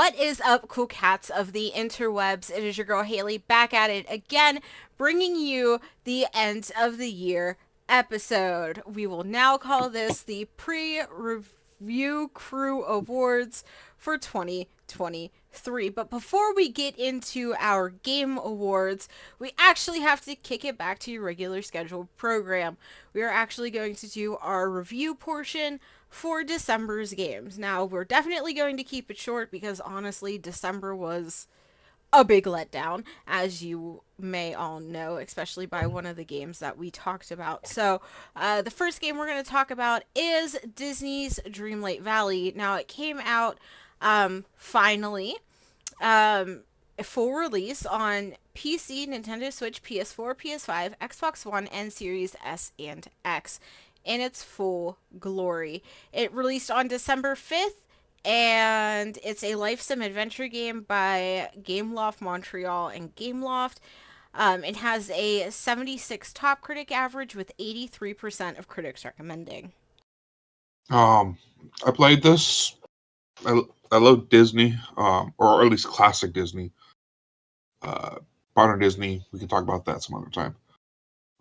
What is up, cool cats of the interwebs? It is your girl Haley back at it again, bringing you the end of the year episode. We will now call this the pre-review crew awards for 2023. But before we get into our game awards, we actually have to kick it back to your regular scheduled program. We are actually going to do our review portion for December's games. Now, we're definitely going to keep it short because honestly, December was a big letdown, as you may all know, especially by one of the games that we talked about. So, the first game we're going to talk about is Disney's Dreamlight Valley. Now, it came out finally um, full release on PC, Nintendo Switch, PS4, PS5, Xbox One, and Series S and X in its full glory. It released on December 5th, and it's a life sim adventure game by Gameloft Montreal and Gameloft. It has a 76 top critic average with 83% of critics recommending. Um, I played this. I, I love Disney, or at least classic Disney. Uh, Modern Disney. We can talk about that some other time.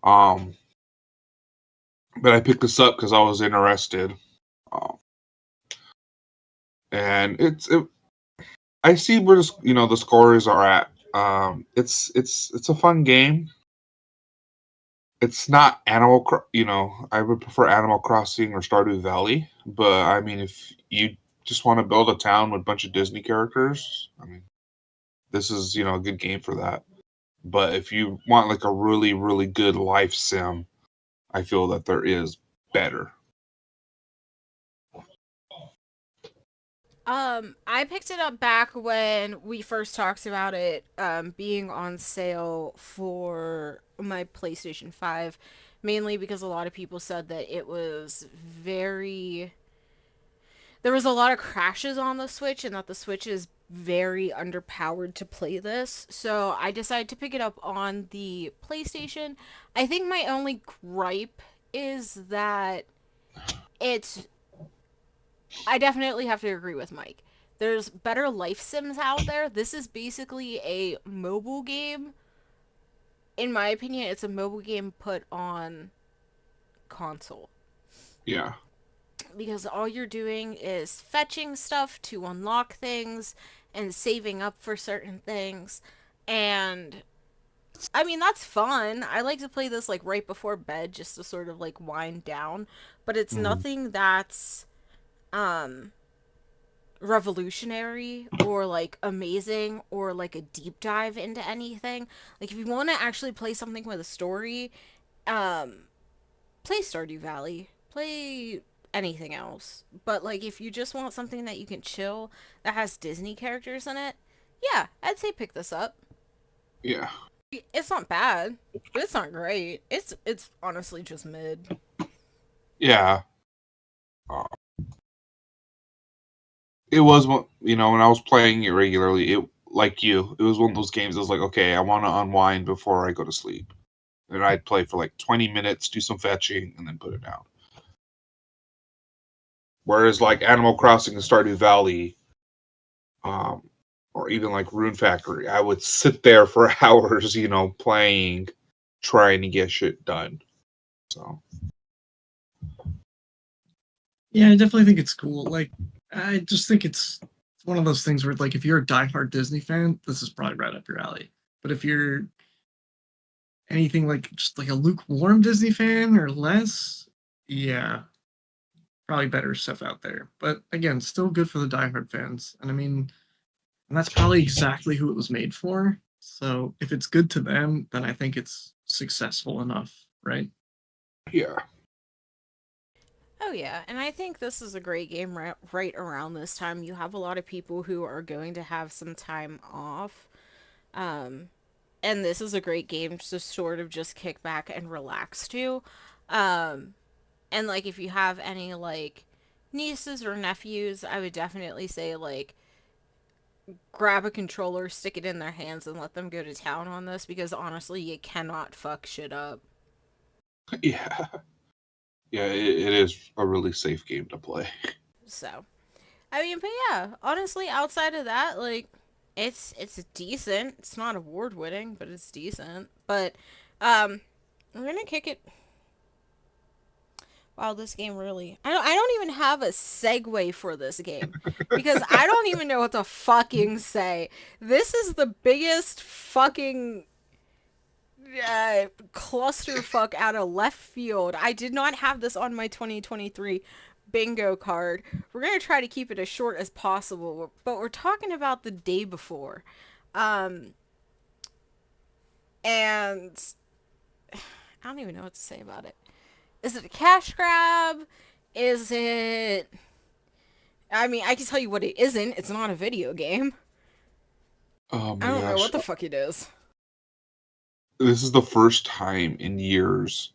Um, but I picked this up because I was interested. Um, and I see where the scores are at. It's a fun game. It's not I would prefer Animal Crossing or Stardew Valley, but I mean, if you just want to build a town with a bunch of Disney characters, I mean, this is, a good game for that. But if you want like a really, really good life sim, I feel that there is better. I picked it up back when we first talked about it being on sale for my PlayStation 5, mainly because a lot of people said that it was very there was a lot of crashes on the Switch and that the Switch is very underpowered to play this. So I decided to pick it up on the PlayStation. I think my only gripe is that it's I definitely have to agree with Mike. There's better life sims out there. This is basically a mobile game. In my opinion, it's a mobile game put on console. Yeah. Because all you're doing is fetching stuff to unlock things and saving up for certain things. And I mean, that's fun. I like to play this like right before bed just to sort of like wind down, but it's Mm. nothing that's um revolutionary or like amazing or like a deep dive into anything. Like if you want to actually play something with a story, um play Stardew Valley. Play anything else. But like if you just want something that you can chill that has Disney characters in it, yeah, I'd say pick this up. Yeah. It's not bad, but it's not great. It's honestly just mid. Yeah. Uh, it was when I was playing it regularly. It was one of those games. I was like, okay, I want to unwind before I go to sleep, and I'd play for like 20 minutes, do some fetching, and then put it down. Whereas like Animal Crossing and Stardew Valley, um, or even like Rune Factory, I would sit there for hours, playing, trying to get shit done. So Yeah, I definitely think it's cool. Like, I just think it's one of those things where, like, if you're a diehard Disney fan, this is probably right up your alley. But if you're anything like just like a lukewarm Disney fan or less, yeah, probably better stuff out there. But again, still good for the diehard fans. And I mean, and that's probably exactly who it was made for. So if it's good to them, then I think it's successful enough, right? yeah, Oh yeah, and I think this is a great game right around this time. You have a lot of people who are going to have some time off. Um and this is a great game to sort of just kick back and relax to. Um and like if you have any like nieces or nephews, I would definitely say like grab a controller, stick it in their hands, and let them go to town on this because honestly, you cannot fuck shit up. yeah, yeah. It is a really safe game to play. So, I mean, but yeah, honestly, outside of that, like, it's decent. It's not award winning, but it's decent. But we're gonna kick it. Wow, this game really. I don't even have a segue for this game because I don't even know what to fucking say. This is the biggest fucking clusterfuck out of left field. I did not have this on my 2023 bingo card. We're going to try to keep it as short as possible, but we're talking about the day before. Um, and I don't even know what to say about it. Is it a cash grab? Is it. I mean, I can tell you what it isn't. It's not a video game. Oh I my don't know gosh. what the fuck it is. This is the first time in years,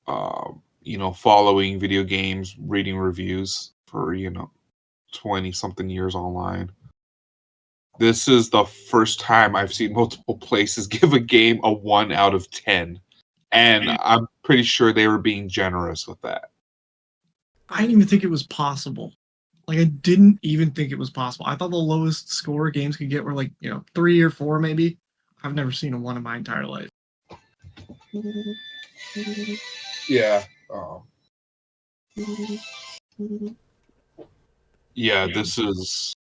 following video games, reading reviews for, 20 something years online. This is the first time I've seen multiple places give a game a 1 out of 10. And I'm pretty sure they were being generous with that. I didn't even think it was possible. Like I didn't even think it was possible. I thought the lowest score games could get were like 3 or 4 maybe. I've never seen a 1 in my entire life. Yeah. Yeah, this is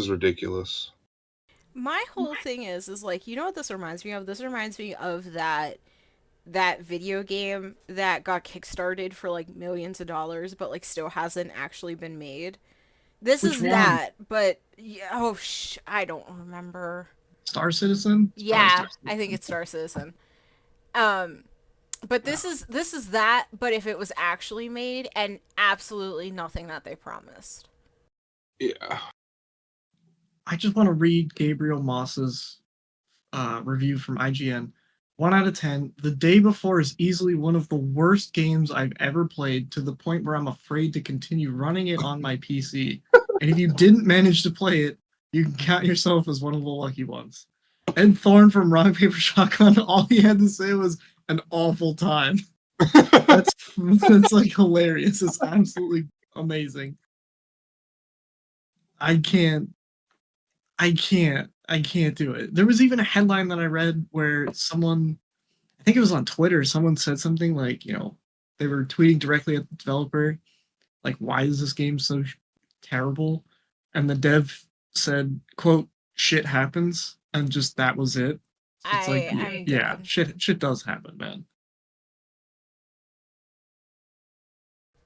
ridiculous. My whole thing is like, you know what this reminds me of? This reminds me of that video game that got kickstarted for like millions of dollars but like still hasn't actually been made. This Which is one? that, but yeah, I don't remember. Star Citizen? It's probably Yeah, Star I think Citizen. it's Star Citizen. Um but this is that, but if it was actually made and absolutely nothing that they promised. Yeah. I just want to read Gabriel Moss's review from IGN. 1 out of 10. The day before is easily one of the worst games I've ever played, to the point where I'm afraid to continue running it on my PC. And if you didn't manage to play it, you can count yourself as one of the lucky ones. Ed Thorne from Rock Paper Shotgun, all he had to say was an awful time. That's like hilarious. It's absolutely amazing. I can't I can't do it. There was even a headline that I read where someone, I think it was on Twitter, someone said something like, they were tweeting directly at the developer, like, why is this game so terrible? And the dev said, quote, shit happens. And just that was it. So it's like, I'm yeah, dead. shit does happen, man.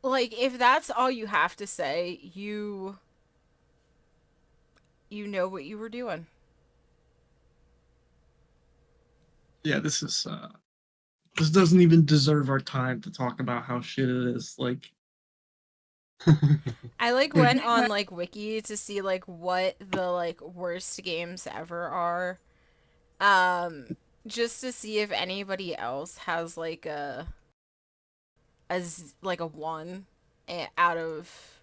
Like, if that's all you have to say, you know what you were doing. Yeah, this doesn't even deserve our time to talk about how shit it is. I like Like went on like wiki to see like what the like worst games ever are. Um just to see if anybody else has like like a 1 out of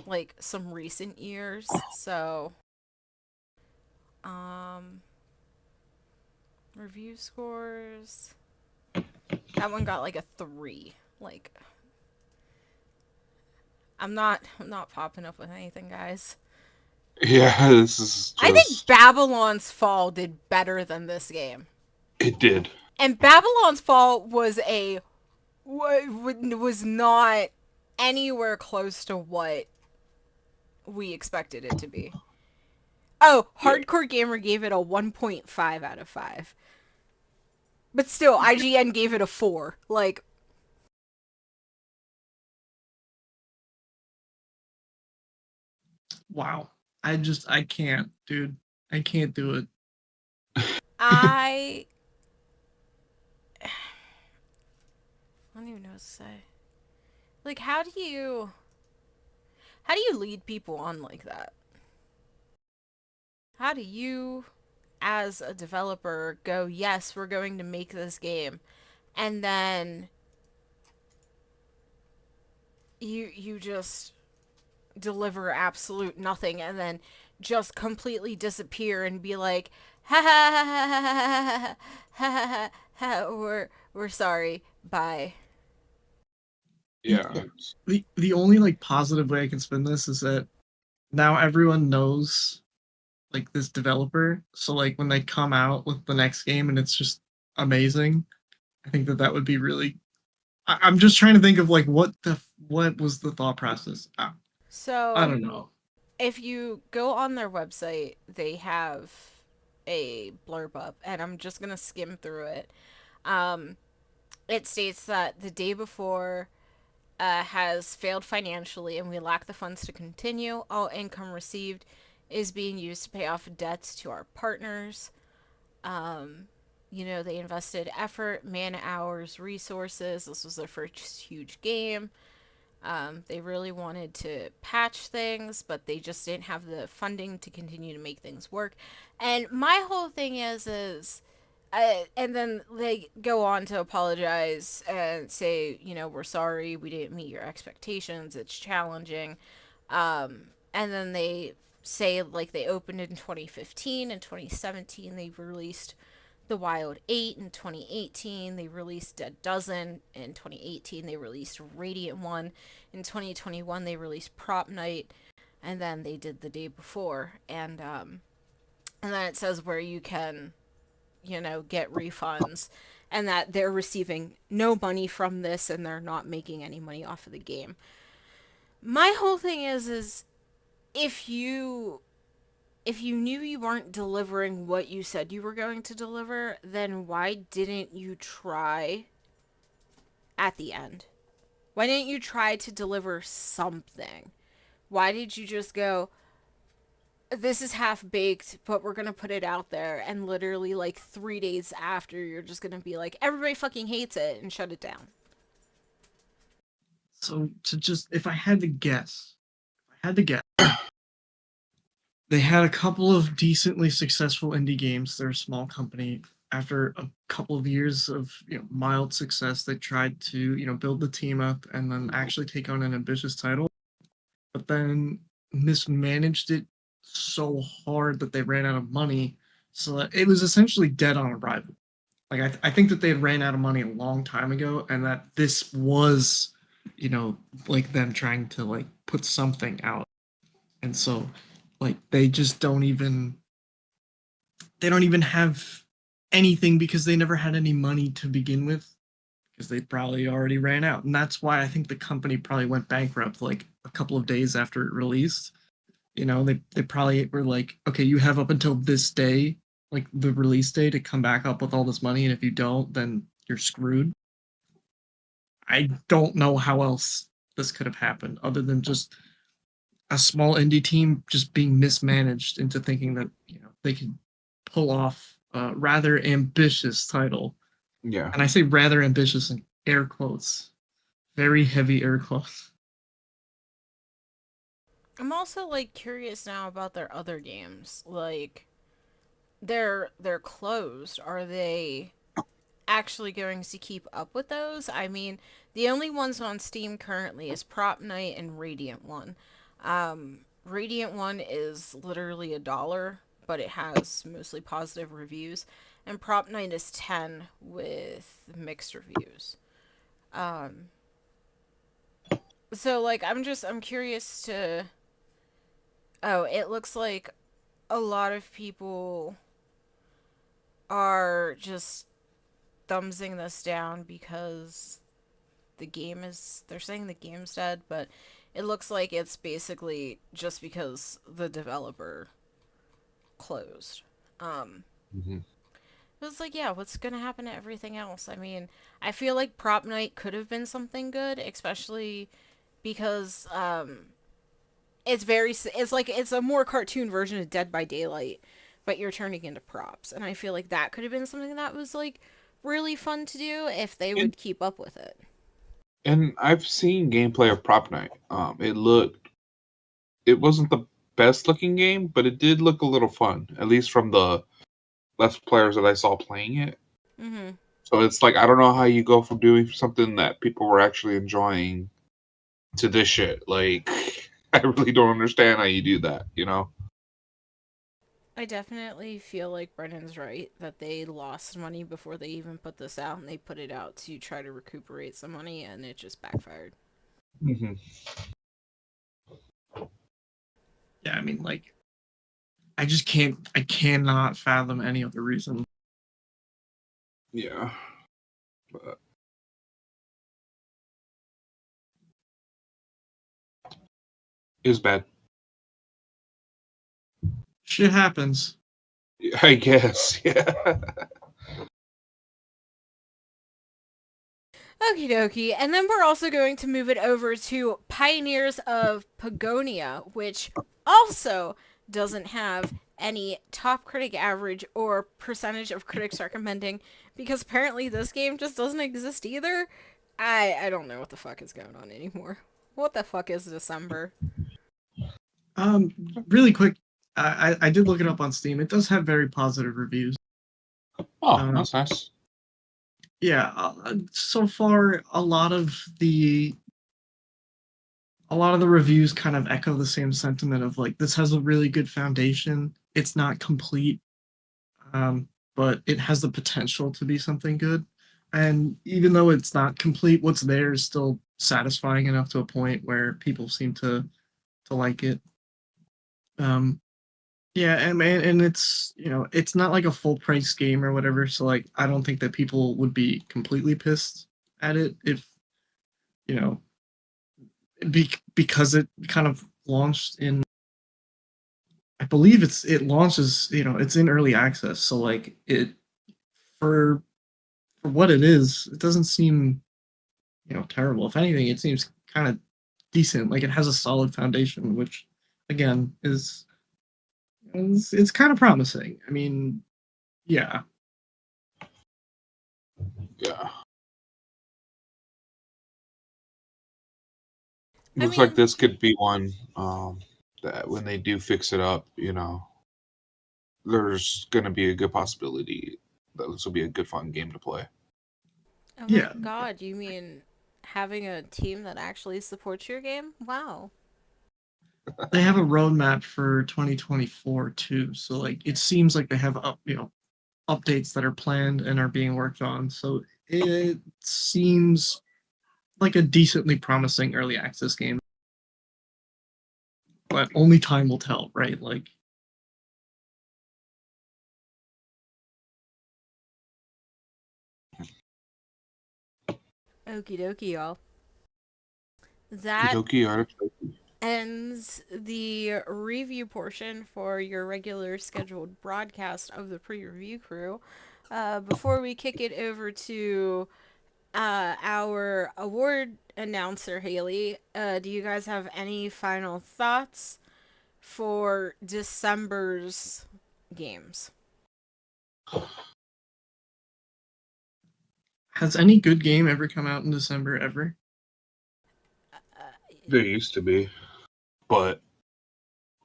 like some recent years. So, um review scores. That one got like a 3. Like I'm not popping up with anything, guys. Yeah, this is I think just. Babylon's Fall did better than this game. It did. And Babylon's Fall was not anywhere close to what we expected it to be. Oh, Yeah. Hardcore Gamer gave it a 1.5 out of 5. But still, IGN gave it a 4. Like, wow. I can't, dude. I can't do it. I don't even know what to say. Like, how do you lead people on like that? How do you, as a developer, go, yes, we're going to make this game, and then you just deliver absolute nothing, and then just completely disappear and be like, ha ha ha ha ha ha ha ha ha, we're sorry, bye. The Yeah. the only like positive way I can spin this is that now everyone knows like this developer. So like when they come out with the next game and it's just amazing, I think that would be really. I'm just trying to think of like what was the thought process. I So don't know. if you go on their website, they have a blurb up, and I'm just gonna skim through it. Um, it states that the day before has failed financially, and we lack the funds to continue. All income received is being used to pay off debts to our partners. Um, they invested effort, man hours, resources. This was their first huge game. They really wanted to patch things, but they just didn't have the funding to continue to make things work. And my whole thing and then they go on to apologize and say, we're sorry, we didn't meet your expectations, it's challenging. And then they say, like, they opened in 2015 and 2017, they released the Wild 8 in 2018. They released Dead Dozen in 2018. They released Radiant 1 in 2021. They released Prop Night, and then they did the day before. And then it says where you can, get refunds, and that they're receiving no money from this, and they're not making any money off of the game. My whole thing is if you if you knew you weren't delivering what you said you were going to deliver, then why didn't you try at the end? Why didn't you try to deliver something? Why did you just go, this is half baked, but we're going to put it out there, and literally like 3 days after, you're just going to be like, everybody fucking hates it, and shut it down? So to just if I had to guess, they had a couple of decently successful indie games. They're a small company. After a couple of years of mild success, they tried to build the team up and then actually take on an ambitious title, but then mismanaged it so hard that they ran out of money. So that it was essentially dead on arrival. Like I think that they had ran out of money a long time ago, and that this was, like them trying to like put something out, and so like they don't even have anything because they never had any money to begin with because they probably already ran out, and that's why I think the company probably went bankrupt like a couple of days after it released. They probably were like, okay, you have up until this day, like the release day, to come back up with all this money, and if you don't, then you're screwed. I don't know how else this could have happened other than just a small indie team just being mismanaged into thinking that they could pull off a rather ambitious title. Yeah. And I say rather ambitious in air quotes, very heavy air quotes. I'm also like curious now about their other games. Like, they're closed. Are they actually going to keep up with those? I mean, the only ones on Steam currently is Prop Night and Radiant 1. Radiant 1 is literally $1, but it has mostly positive reviews. And Prop Night is 10 with mixed reviews. Um, so like I'm curious to. Oh, it looks like a lot of people are just thumbsing this down because they're saying the game's dead, but it looks like it's basically just because the developer closed. Um, Hmm. it was like, yeah, what's gonna happen to everything else? I mean, I feel like Prop Night could have been something good, especially because it's like it's a more cartoon version of Dead by Daylight, but you're turning into props, and I feel like that could have been something that was like really fun to do if they And would keep up with it. I've seen gameplay of Prop Night. It wasn't the best looking game, but it did look a little fun, at least from the Let's Players that I saw playing it. Mm-hmm. So it's like I don't know how you go from doing something that people were actually enjoying to this shit. Like I really don't understand how you do that, you know? I definitely feel like Brennan's right that they lost money before they even put this out, and they put it out to try to recuperate some money, and it just backfired. Hmm. Yeah, I mean, like, I just can't. I cannot fathom any other reason. Yeah. But it was bad. Shit happens. I guess. Yeah. Okie dokie. And then we're also going to move it over to Pioneers of Pagonia, which also doesn't have any top critic average or percentage of critics recommending because apparently this game just doesn't exist either. I don't know what the fuck is going on anymore. What the fuck is December? Um, really quick, I did look it up on Steam. It does have very positive reviews. Oh, Um, that's nice. yeah, so far a lot of the reviews kind of echo the same sentiment of like this has a really good foundation. It's not complete, but it has the potential to be something good. And even though it's not complete, what's there is still satisfying enough to a point where people seem to like it. Um, yeah, and it's it's not like a full price game or whatever. So like I don't think that people would be completely pissed at it if you know because it kind of launched in I believe it launches it's in early access. So like it for for what it is, it doesn't seem terrible. If anything, it seems kind of decent. Like it has a solid foundation, which again it's kind of promising. I mean, yeah, Yeah. I Looks like mean, this could be one that when they do fix it up, there's going to be a good possibility that this will be a good, fun game to play. oh my yeah. god, you mean having a team that actually supports your game? Wow. They have a roadmap for 2024 too. So like it seems like they have updates that are planned and are being worked on. So it seems like a decently promising early access game. But only time will tell, right? Like Okie dokie, y'all. That Kidoki Artichoke. ends the review portion for your regular scheduled broadcast of the pre-review crew. Before we kick it over to our award announcer, Haley, do you guys have any final thoughts for December's games? has any good game ever come out in December ever? There used to be, but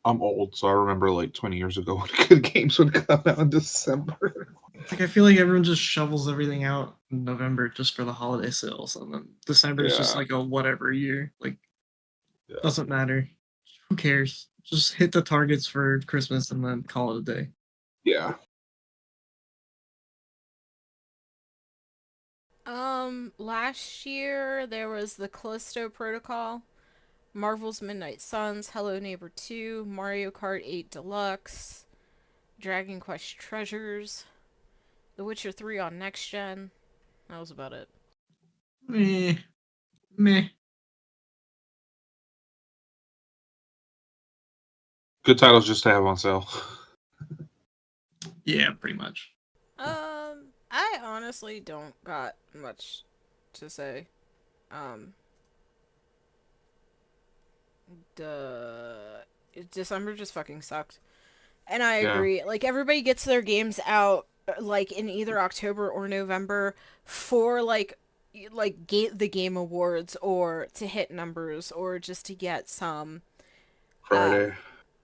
I'm old, so I remember like 20 years ago when good games would come out in December. Like I feel like everyone just shovels everything out in November just for the holiday sales, and then December is just Yeah, like a whatever year. Like yeah, doesn't matter. Who cares? Just hit the targets for Christmas and then call it a day. yeah. Last year there was the Callisto Protocol, Marvel's Midnight Suns, Hello Neighbor 2, Mario Kart 8 Deluxe, Dragon Quest Treasures, The Witcher 3 on next gen. That was about it. Meh, meh. Good titles just to have on sale. Yeah, pretty much. I honestly don't got much to say. Um, the December just fucking sucked. And I Yeah, agree. Like everybody gets their games out like in either October or November for the game awards or to hit numbers or just to get some uh Friday.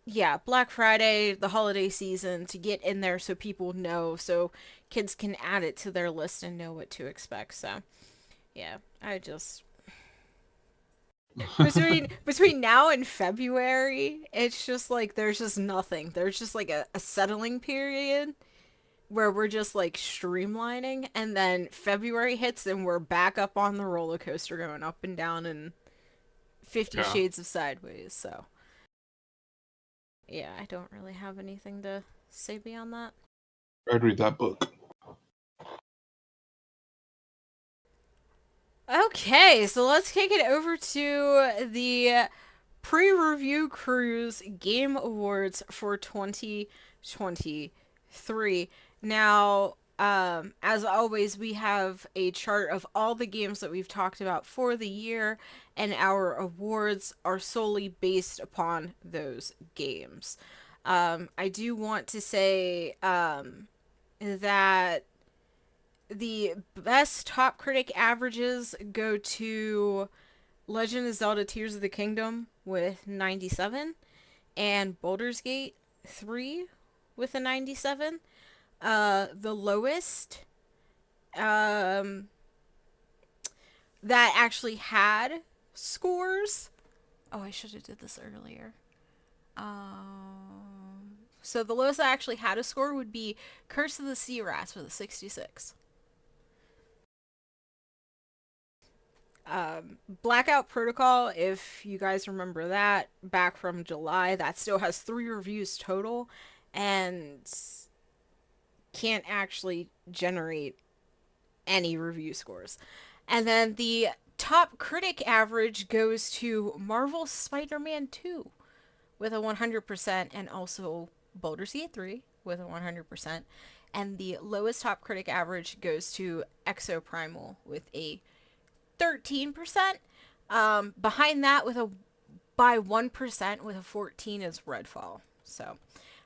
yeah, Black Friday, the holiday season to get in there so people know so kids can add it to their list and know what to expect. So, yeah, I just between now and February, it's just like there's just nothing. There's just like a settling period where we're just like streamlining and then February hits and we're back up on the roller coaster going up and down and 50 Yeah. shades of sideways. So, Yeah, I don't really have anything to say beyond that. I'd read that book. Okay, so let's kick it over to the pre-review cruise game awards for 2023. Now, as always, we have a chart of all the games that we've talked about for the year, and our awards are solely based upon those games. I do want to say that the best top critic averages go to Legend of Zelda Tears of the Kingdom with 97 and Baldur's Gate 3 with a 97. The lowest um, that actually had scores. Oh, I should have did this earlier. So the lowest that actually had a score would be Curse of the Sea Rats with a 66. Blackout Protocol, if you guys remember that, back from July, that still has 3 reviews total and can't actually generate any review scores. And then the top critic average goes to Marvel Spider-Man 2 with a 100% and also Baldur's Gate 3 with a 100%. And the lowest top critic average goes to Exoprimal with a 13%. Behind that with a by 1% with a 14 is Redfall. So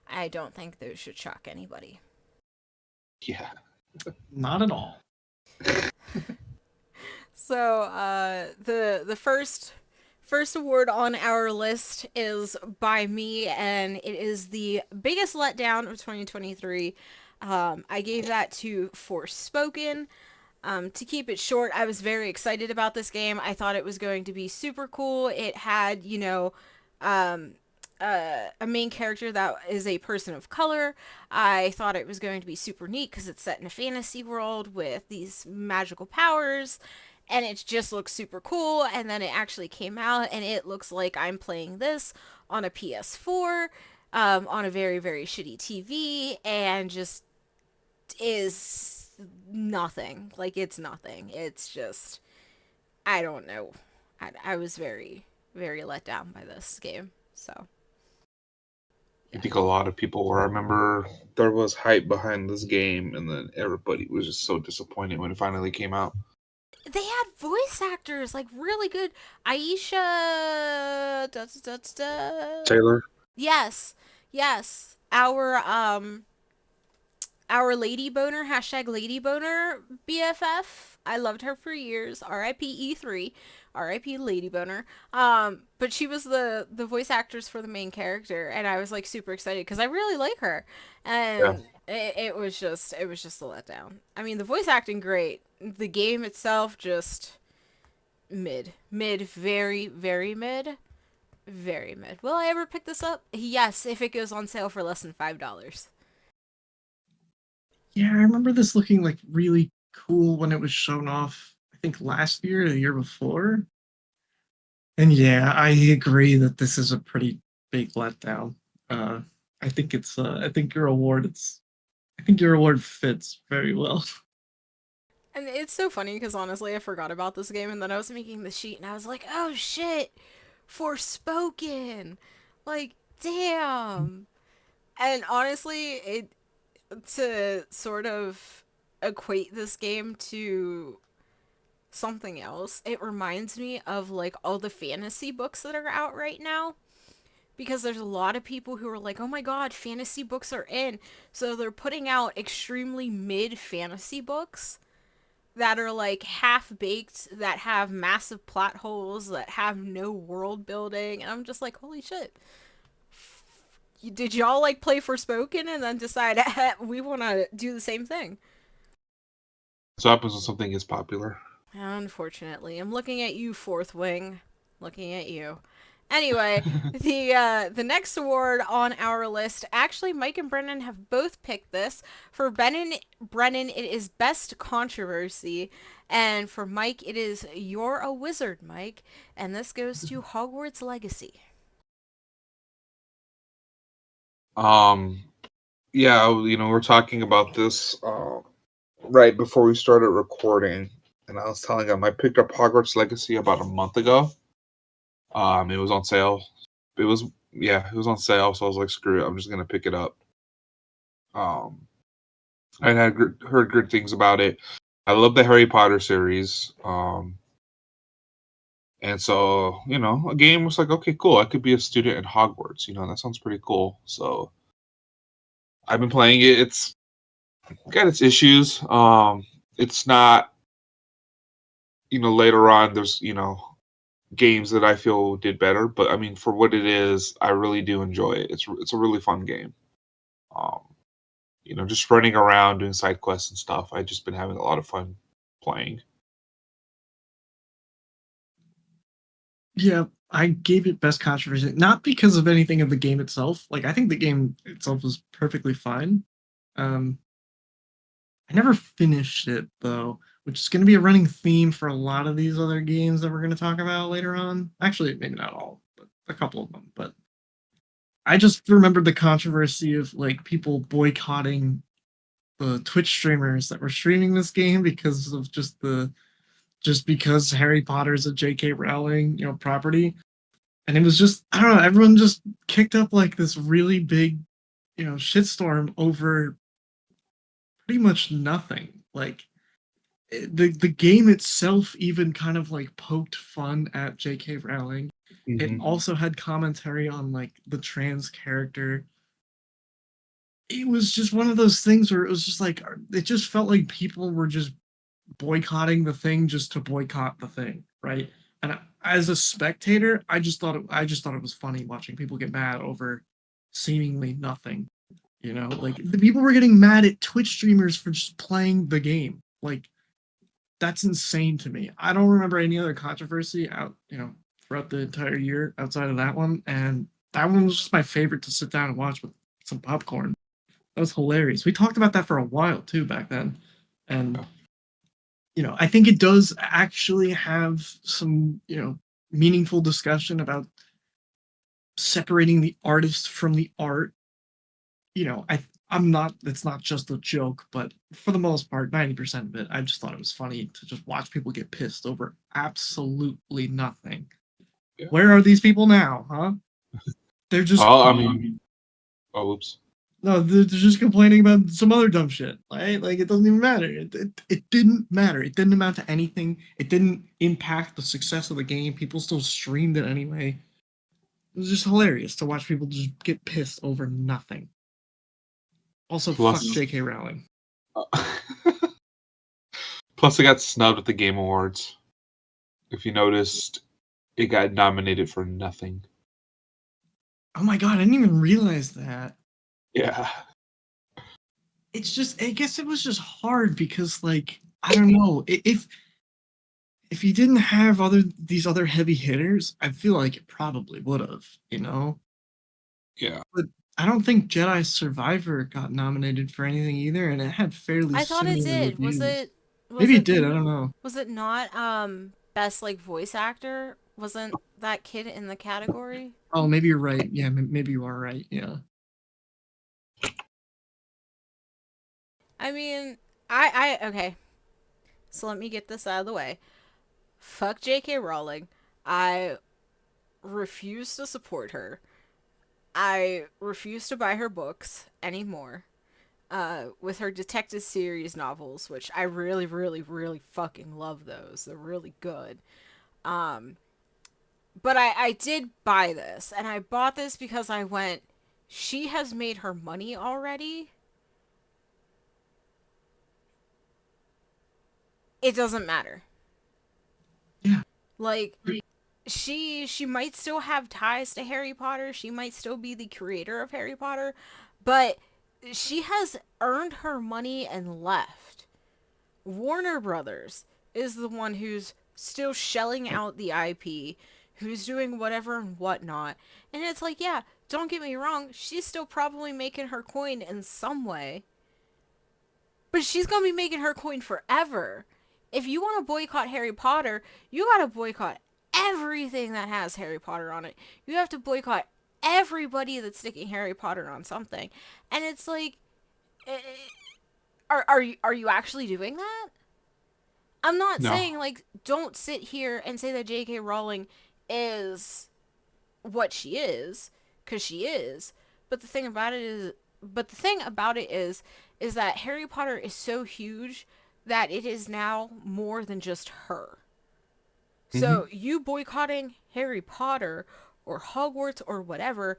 I don't think those should shock anybody. Yeah. Not at all. So the first award on our list is by me, and it is the biggest letdown of 2023. I gave that to Forspoken. To keep it short, I was very excited about this game. I thought it was going to be super cool. It had, um, a main character that is a person of color. I thought it was going to be super neat because it's set in a fantasy world with these magical powers, and it just looks super cool. And then it actually came out, and it looks like I'm playing this on a PS4, on a very, very shitty TV, and just is nothing. Like, it's nothing. It's just, I don't know. I was very, very let down by this game. So, I yeah. think a lot of people were. I remember there was hype behind this game, and then everybody was just so disappointed when it finally came out. They had voice actors, like, really good. Aisha. Da, da, da, da. Taylor? Yes. Yes. Our Lady Boner, hashtag Lady Boner BFF. I loved her for years. R.I.P. E3. R.I.P. Lady Boner. But she was the voice actress for the main character, and I was like super excited because I really like her, Yeah. and it was just a letdown. I mean, the voice acting great. The game itself just mid, very very mid, very mid. Will I ever pick this up? Yes, if it goes on sale for less than $5. Yeah, I remember this looking like really cool when it was shown off, I think last year or the year before. And yeah, I agree that this is a pretty big letdown. Uh, I think your award fits very well. And it's so funny because honestly, I forgot about this game, and then I was making the sheet, and I was like, "Oh shit, Forspoken!" Like, damn. And honestly, it to sort of equate this game to something else, it reminds me of like all the fantasy books that are out right now. Because there's a lot of people who are like, oh my god, fantasy books are in. So they're putting out extremely mid fantasy books that are like half baked, that have massive plot holes, that have no world building, and I'm just like, holy shit. Did y'all like play Forspoken and then decide we want to do the same thing? So happens when something is popular. Unfortunately, I'm looking at you, Fourth Wing. Looking at you. Anyway, the next award on our list, actually, Mike and Brennan have both picked this. For Brennan, it is Best Controversy, and for Mike, it is You're a Wizard, Mike, and this goes to Hogwarts Legacy. Um, yeah, we're talking about this right before we started recording, and I was telling him I picked up Hogwarts Legacy about a month ago. It was on sale. It was it was on sale, so I was like, screw it, I'm just gonna pick it up. Um, I had heard good things about it. I love the Harry Potter series. And so, a game was like, okay, cool. I could be a student in Hogwarts. That sounds pretty cool. So I've been playing it. It's got its issues. It's not, later on, there's, games that I feel did better. But I mean, for what it is, I really do enjoy it. It's a really fun game. Um, just running around doing side quests and stuff. I've just been having a lot of fun playing. Yeah, I gave it best controversy, not because of anything of the game itself. Like, I think the game itself was perfectly fine. Um, I never finished it though, which is going to be a running theme for a lot of these other games that we're going to talk about later on. Actually, maybe not all, but a couple of them. But I just remembered the controversy of like people boycotting the Twitch streamers that were streaming this game because of just because Harry Potter is a J.K. Rowling, property. And it was just, I don't know, everyone just kicked up like this really big, shitstorm over pretty much nothing. Like the game itself even kind of like poked fun at J.K. Rowling. It Mm-hmm. also had commentary on like the trans character. It was just one of those things where it was just like it just felt like people were just boycotting the thing just to boycott the thing, right? And as a spectator, I just thought it was funny watching people get mad over seemingly nothing. Like the people were getting mad at Twitch streamers for just playing the game. Like that's insane to me. I don't remember any other controversy throughout the entire year outside of that one, and that one was just my favorite to sit down and watch with some popcorn. That was hilarious. We talked about that for a while too back then, and I think it does actually have some meaningful discussion about separating the artist from the art. I'm not. It's not just a joke, but for the most part, 90% of it, I just thought it was funny to just watch people get pissed over absolutely nothing. Yeah. Where are these people now, huh? They're just Well, I mean, oh, oops. no, they're just complaining about some other dumb shit, right? Like it doesn't even matter. It didn't matter. It didn't amount to anything. It didn't impact the success of the game. People still streamed it anyway. It was just hilarious to watch people just get pissed over nothing. Also, fuck Plus, J.K. Rowling. plus, it got snubbed at the Game Awards. If you noticed, it got nominated for nothing. Oh my god, I didn't even realize that. Yeah. It's just, I guess it was just hard because, like, I don't know, if you didn't have these other heavy hitters, I feel like it probably would have, Yeah. But I don't think Jedi Survivor got nominated for anything either, and it had fairly I thought it similar did. Was reviews. it? Was Maybe it it? did. I don't know. Was it not? Best like voice actor. Wasn't that kid in the category? Oh, maybe you're right. Yeah, maybe you are right. Yeah. I mean, okay. So let me get this out of the way. Fuck J.K. Rowling. I refuse to support her. I refuse to buy her books anymore. With her detective series novels, which I really, really, really fucking love those. They're really good. Um, but I did buy this, and I bought this because I went, she has made her money already. It doesn't matter. Yeah. Like, she might still have ties to Harry Potter. She might still be the creator of Harry Potter, but she has earned her money and left. Warner Brothers is the one who's still shelling out the IP, who's doing whatever and whatnot. And it's like, yeah, don't get me wrong, she's still probably making her coin in some way. But she's gonna be making her coin forever. If you want to boycott Harry Potter, you gotta boycott everything that has Harry Potter on it. You have to boycott everybody that's sticking Harry Potter on something. And it's like, eh, are you actually doing that? I'm not No. saying like don't sit here and say that J.K. Rowling is what she is, because she is. But the thing about it is, is that Harry Potter is so huge that it is now more than just her. Hmm. So you boycotting Harry Potter or Hogwarts or whatever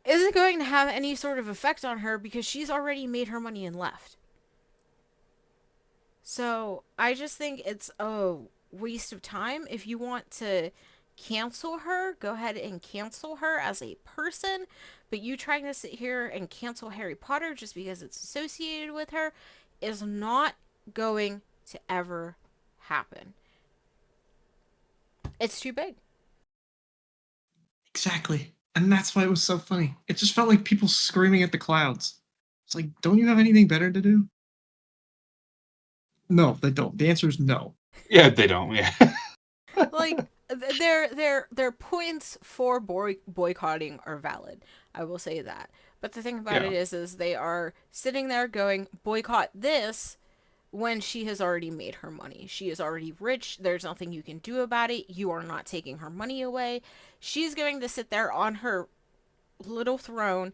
isn't going to have any sort of effect on her because she's already made her money and left. So I just think it's a waste of time. If you want to cancel her, go ahead and cancel her as a person. But you trying to sit here and cancel Harry Potter just because it's associated with her is not going to ever happen. It's too big. Exactly. And that's why it was so funny. It just felt like people screaming at the clouds. It's like, don't you have anything better to do? No, they don't. The answer is no. Yeah, they don't. Yeah. Like their points for boycotting are valid. I will say that. But the thing about Yeah. it is they are sitting there going boycott this when she has already made her money. She is already rich. There's nothing you can do about it. You are not taking her money away. She's going to sit there on her little throne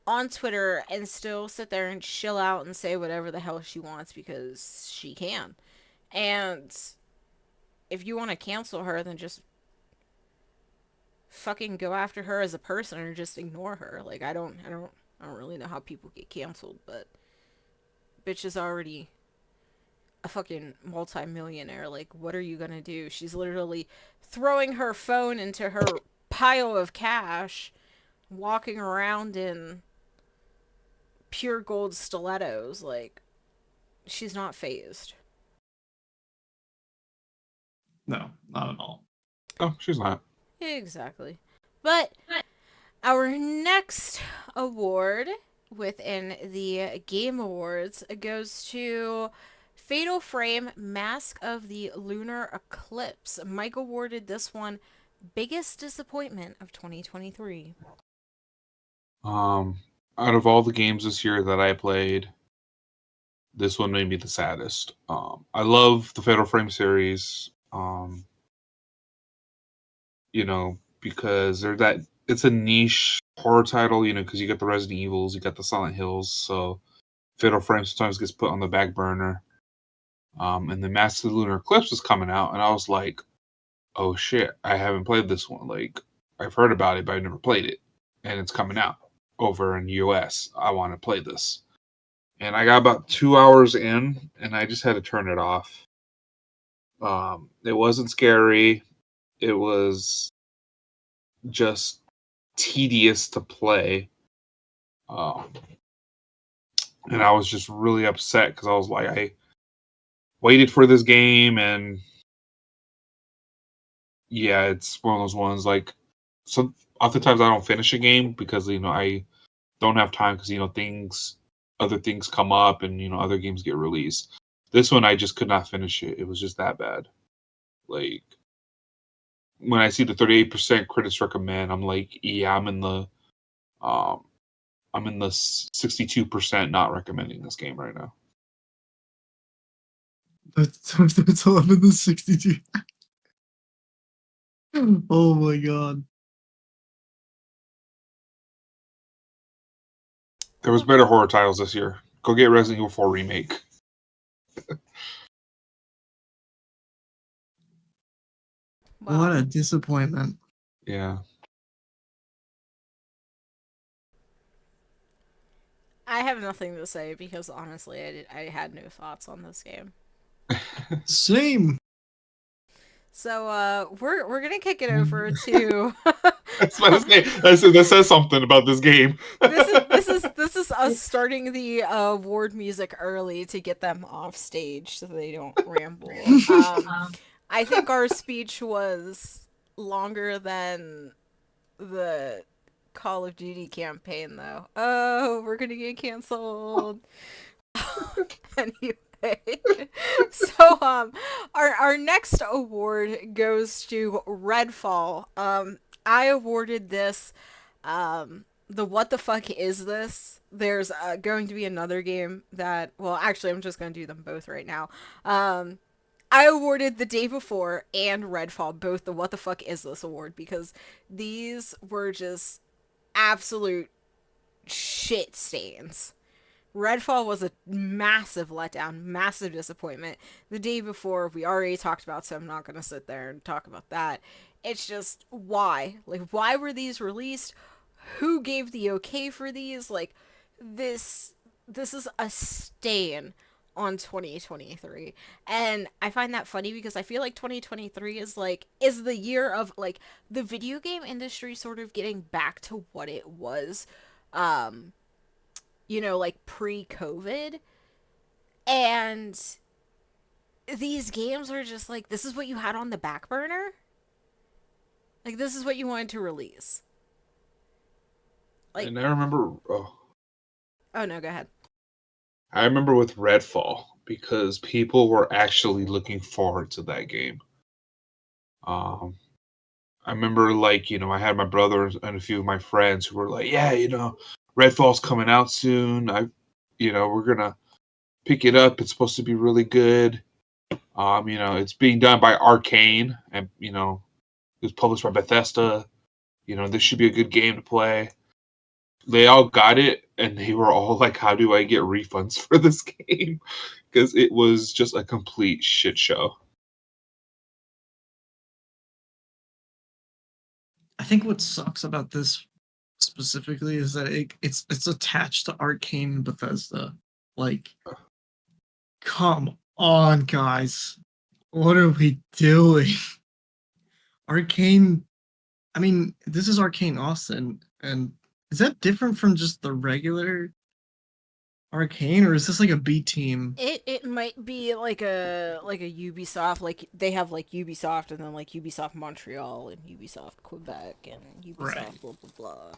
on Twitter and still sit there and chill out and say whatever the hell she wants because she can. And if you want to cancel her, then just fucking go after her as a person or just ignore her. Like I don't really know how people get canceled, but bitch is already a fucking multi-millionaire. Like what are you going to do? She's literally throwing her phone into her pile of cash, walking around in pure gold stilettos. Like she's not phased. No, not at all. Oh, she's not. Exactly. But our next award within the Game Awards goes to Fatal Frame Mask of the Lunar Eclipse. Mike awarded this one biggest disappointment of 2023. Um, Out of all the games this year that I played, this one made me the saddest. I love the Fatal Frame series. Because they're that it's a niche horror title. Because you got the Resident Evils, you got the Silent Hills, so Fatal Frame sometimes gets put on the back burner. And the Master of the Lunar Eclipse was coming out, and I was like, "Oh shit, I haven't played this one. Like, I've heard about it, but I've never played it, and it's coming out over in the US. I want to play this." And I got about 2 hours in, and I just had to turn it off. It wasn't scary. It was just tedious to play. Um, and I was just really upset because I was like, I waited for this game, and yeah, it's one of those ones like some. Oftentimes, I don't finish a game because I don't have time because other things come up, and other games get released. This one, I just could not finish it. It was just that bad. Like when I see the 38% critics recommend, I'm like, yeah, um, I'm in the 62% not recommending this game right now. That's 11 to 62. Oh my god. There was better horror titles this year. Go get Resident Evil 4 remake. What Wow. a disappointment. Yeah. I have nothing to say because honestly, I had no thoughts on this game. Same. So we're gonna kick it over to That's what I say. That says something about this game. this is us starting the award music early to get them off stage so they don't ramble. I think our speech was longer than the Call of Duty campaign, though. Oh, we're gonna get canceled. Anyway, so our next award goes to Redfall. I awarded this The what the fuck is this? There's going to be another game that, well, actually, I'm just going to do them both right now. Um, I awarded the day before and Redfall both the what the fuck is this award because these were just absolute shit stains. Redfall was a massive letdown, massive disappointment. The day before, we already talked about, so I'm not going to sit there and talk about that. It's just why? Like, why were these released? Who gave the okay for these? Like, this this is a stain on 2023. And I find that funny because I feel like 2023 is the year of like the video game industry sort of getting back to what it was um like pre-COVID. And these games are just like, this is what you had on the back burner. Like, this is what you wanted to release. Like, And I remember, oh no, go ahead. I remember with Redfall because people were actually looking forward to that game. Um, I remember, like, I had my brother and a few of my friends who were like, "Yeah, Redfall's coming out soon. We're gonna pick it up. It's supposed to be really good. It's being done by Arcane, and it's published by Bethesda. This should be a good game to play." They all got it, and they were all like, "How do I get refunds for this game?" Because it was just a complete shit show. I think what sucks about this specifically is that it's attached to Arcane and Bethesda. Like, come on, guys. What are we doing? Arcane, I mean, this is Arcane Austin, and is that different from just the regular Arcane, or is this like a B team? It might be like a Ubisoft, like they have like Ubisoft and then like Ubisoft Montreal and Ubisoft Quebec and Right. Ubisoft blah blah blah.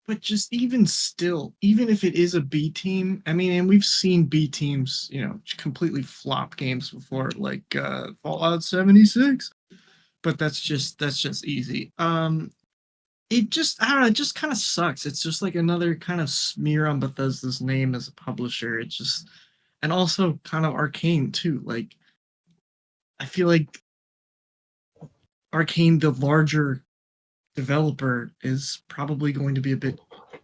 But just even still, even if it is a B team, I mean, and we've seen B teams, completely flop games before, like Fallout 76. But that's just easy. It just, I don't know, it just kind of sucks. It's just like another kind of smear on Bethesda's name as a publisher. It just, and also kind of Arcane too. Like, I feel like Arcane, the larger developer, is probably going to be a bit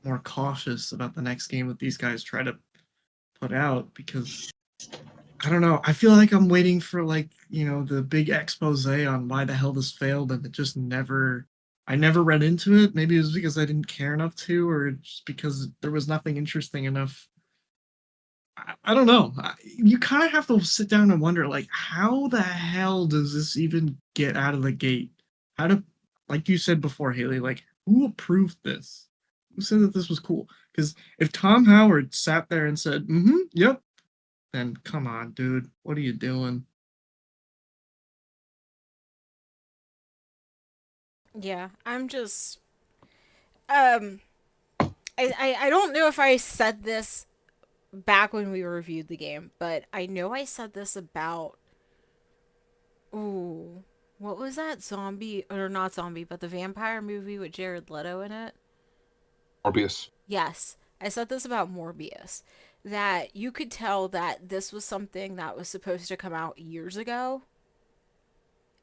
more cautious about the next game that these guys try to put out because I don't know. I feel like I'm waiting for like, the big expose on why the hell this failed and it just never I never read into it. Maybe it was because I didn't care enough to or just because there was nothing interesting enough. I don't know. You kind of have to sit down and wonder like how the hell does this even get out of the gate? How to like you said before, Haley, like who approved this? Who said that this was cool? Because if Tom Howard sat there and said, "Mm-hmm, yep," then come on, dude, what are you doing? Yeah, I'm just um I don't know if I said this back when we reviewed the game, but I know I said this about, ooh, what was that zombie or not zombie, but the vampire movie with Jared Leto in it? Morbius. Yes, I said this about Morbius, that you could tell that this was something that was supposed to come out years ago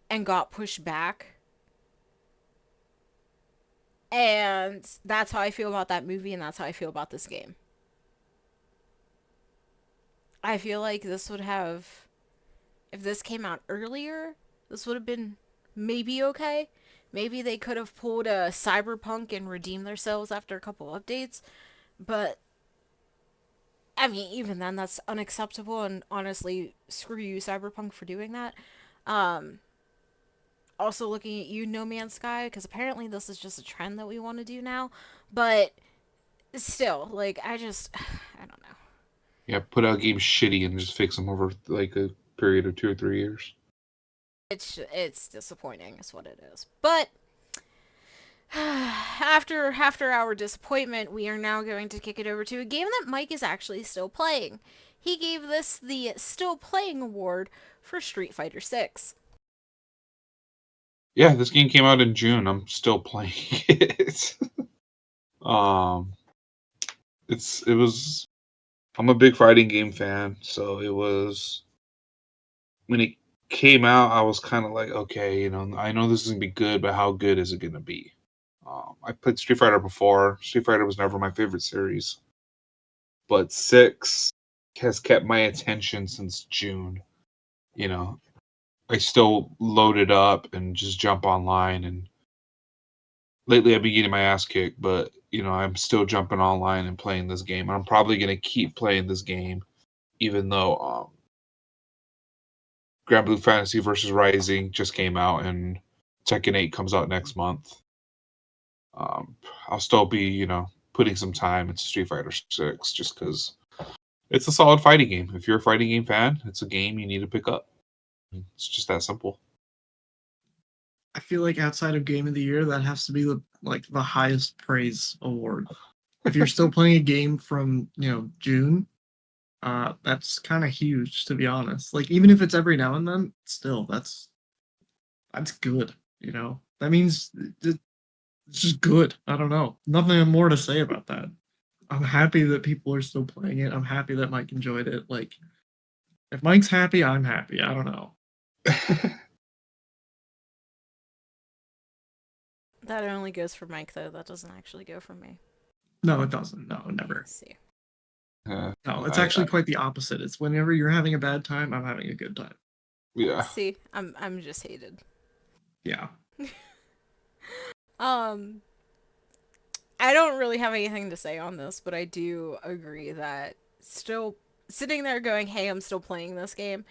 and got pushed back. And that's how I feel about that movie, and that's how I feel about this game. I feel like this would have, if this came out earlier, this would have been maybe okay. Maybe they could have pulled a Cyberpunk and redeemed themselves after a couple updates. But, I mean, even then, that's unacceptable. And honestly, screw you, Cyberpunk, for doing that. Um, Also, looking at you, No Man's Sky, because apparently this is just a trend that we want to do now. But still, like, I don't know. Yeah, put out games shitty and just fix them over like a period of 2 or 3 years. It's disappointing, is what it is. But after our disappointment, we are now going to kick it over to a game that Mike is actually still playing. He gave this the Still Playing Award for Street Fighter 6. Yeah, this game came out in June. I'm still playing it. Um, it was. I'm a big fighting game fan, so it was when it came out. I was kind of like, okay, I know this is gonna be good, but how good is it gonna be? I played Street Fighter before. Street Fighter was never my favorite series, but six has kept my attention since June. You know, I still load it up and just jump online. And lately, I've been getting my ass kicked, but I'm still jumping online and playing this game. And I'm probably gonna keep playing this game, even though Grand Blue Fantasy versus Rising just came out, and Tekken 8 comes out next month. I'll still be, putting some time into Street Fighter 6 just because it's a solid fighting game. If you're a fighting game fan, it's a game you need to pick up. It's just that simple. I feel like outside of Game of the Year, that has to be the highest praise award. If you're still playing a game from June, that's kind of huge, to be honest. Like, even if it's every now and then, still that's good. That means it's just good. I don't know, nothing more to say about that. I'm happy that people are still playing it. I'm happy that Mike enjoyed it. Like, if Mike's happy, I'm happy. I don't know. That only goes for Mike, though. That doesn't actually go for me. No, it doesn't. No, never. Let's see. No, it's actually quite the opposite. It's whenever you're having a bad time, I'm having a good time. Yeah. See, I'm just hated. Yeah. I don't really have anything to say on this, but I do agree that still sitting there going, "Hey, I'm still playing this game,"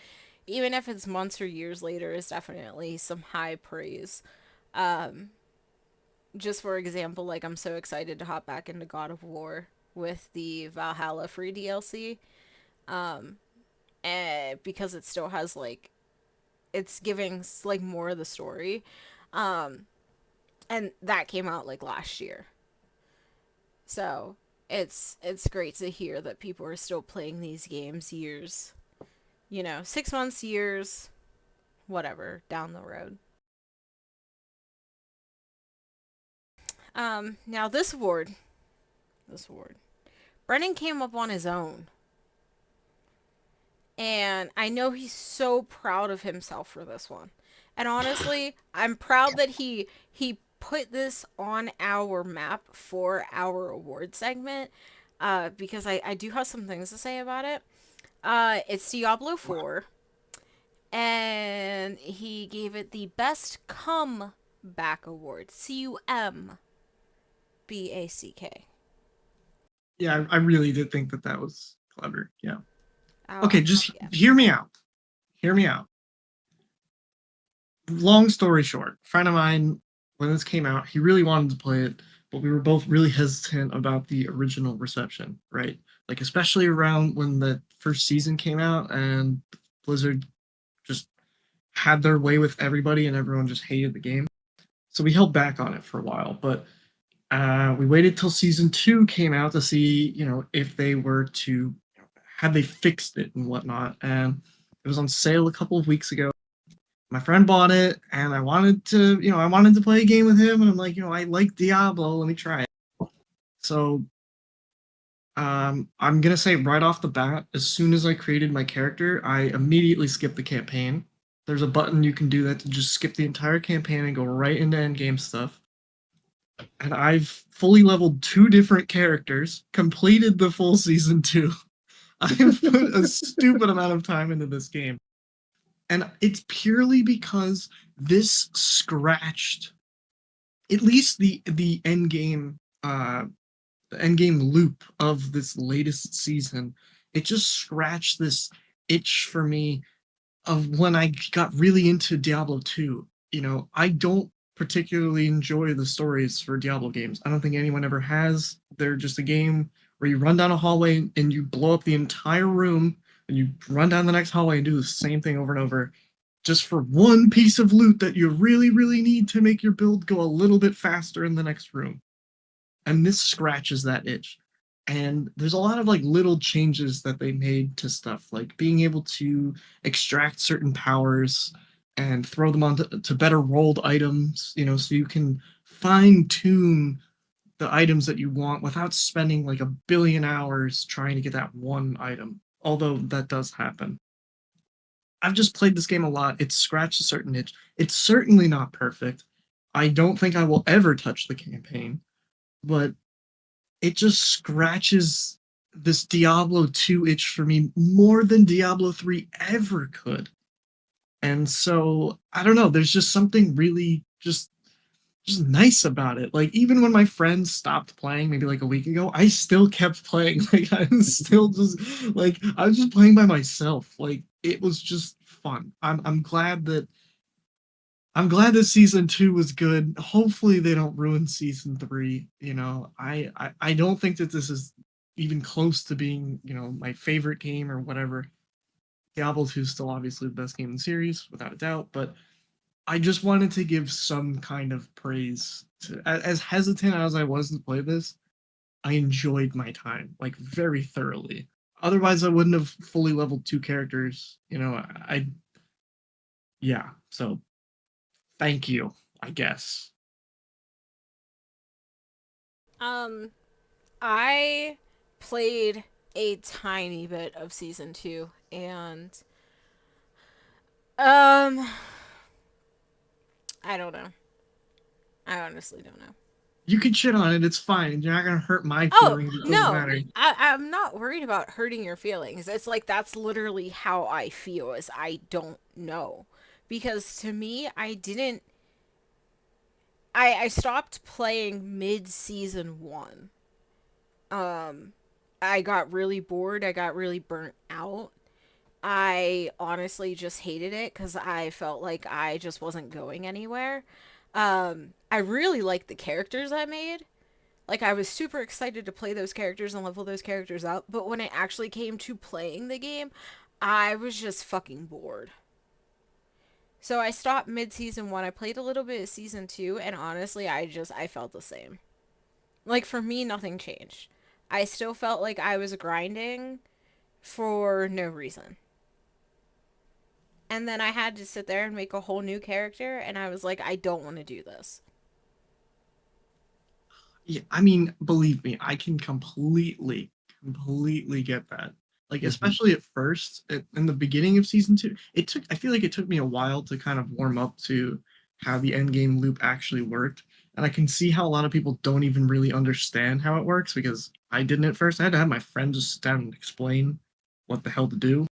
even if it's months or years later, is definitely some high praise. Just for example, like, I'm so excited to hop back into God of War with the Valhalla free DLC, because it still has it's giving like more of the story, and that came out like last year. So it's great to hear that people are still playing these games years, 6 months, years, whatever, down the road. Now this award, Brennan came up on his own. And I know he's so proud of himself for this one. And honestly, I'm proud that he put this on our map for our award segment, because I do have some things to say about it. It's Diablo 4, and he gave it the Best Comeback Award. CUMBACK. Yeah, I really did think that was clever. Yeah. Okay, just hear me out. Hear me out. Long story short, a friend of mine, when this came out, he really wanted to play it, but we were both really hesitant about the original reception, right? Like, especially around when the first season came out and Blizzard just had their way with everybody and everyone just hated the game. So we held back on it for a while, but we waited till season 2 came out to see, if they were to, had they fixed it and whatnot. And it was on sale a couple of weeks ago. My friend bought it, and I wanted to play a game with him, and I'm like, I like Diablo, let me try it. So I'm gonna say right off the bat, as soon as I created my character, I immediately skipped the campaign. There's a button you can do that to just skip the entire campaign and go right into endgame stuff. And I've fully leveled 2 different characters, completed the full season 2. I've put a stupid amount of time into this game. And it's purely because this scratched at least the end game loop of this latest season. It just scratched this itch for me of when I got really into Diablo 2. I don't particularly enjoy the stories for Diablo games. I don't think anyone ever has. They're just a game where you run down a hallway and you blow up the entire room, and you run down the next hallway and do the same thing over and over, just for one piece of loot that you really, really need to make your build go a little bit faster in the next room. And this scratches that itch. And there's a lot of little changes that they made to stuff, like being able to extract certain powers and throw them onto better rolled items, so you can fine tune the items that you want without spending like a billion hours trying to get that one item. Although that does happen. I've just played this game a lot. It's scratched a certain itch. It's certainly not perfect. I don't think I will ever touch the campaign, but it just scratches this Diablo 2 itch for me more than Diablo 3 ever could. And so, I don't know, there's just something really just nice about it. Like even when my friends stopped playing maybe like a week ago, I still kept playing. Like I was still just like I was just playing by myself. Like it was just fun. I'm glad that season 2 was good. Hopefully they don't ruin season 3. You know, I don't think that this is even close to being, you know, my favorite game or whatever. Diablo 2 is still obviously the best game in the series, without a doubt, but I just wanted to give some kind of praise to, as hesitant as I was to play this, I enjoyed my time like very thoroughly. Otherwise, I wouldn't have fully leveled 2 characters. You know, yeah. So thank you, I guess. Um, I played a tiny bit of season 2, and um, I don't know. I honestly don't know. You can shit on it. It's fine. You're not gonna hurt my Oh, feelings. It doesn't no. matter. I'm not worried about hurting your feelings. It's like that's literally how I feel is I don't know. Because to me, I stopped playing mid season 1. Um I got really bored, I got really burnt out. I honestly just hated it cuz I felt like I just wasn't going anywhere. I really liked the characters I made. Like I was super excited to play those characters and level those characters up, but when it actually came to playing the game, I was just fucking bored. So I stopped mid season 1. I played a little bit of season 2 and honestly, I felt the same. Like for me nothing changed. I still felt like I was grinding for no reason. And then I had to sit there and make a whole new character and I was like I don't want to do this. Yeah, I mean, believe me, I can completely get that. Like, Mhm. especially at first, in the beginning of season 2, I feel like it took me a while to kind of warm up to how the end game loop actually worked. And I can see how a lot of people don't even really understand how it works because I didn't at first. I had to have my friend just sit down and explain what the hell to do.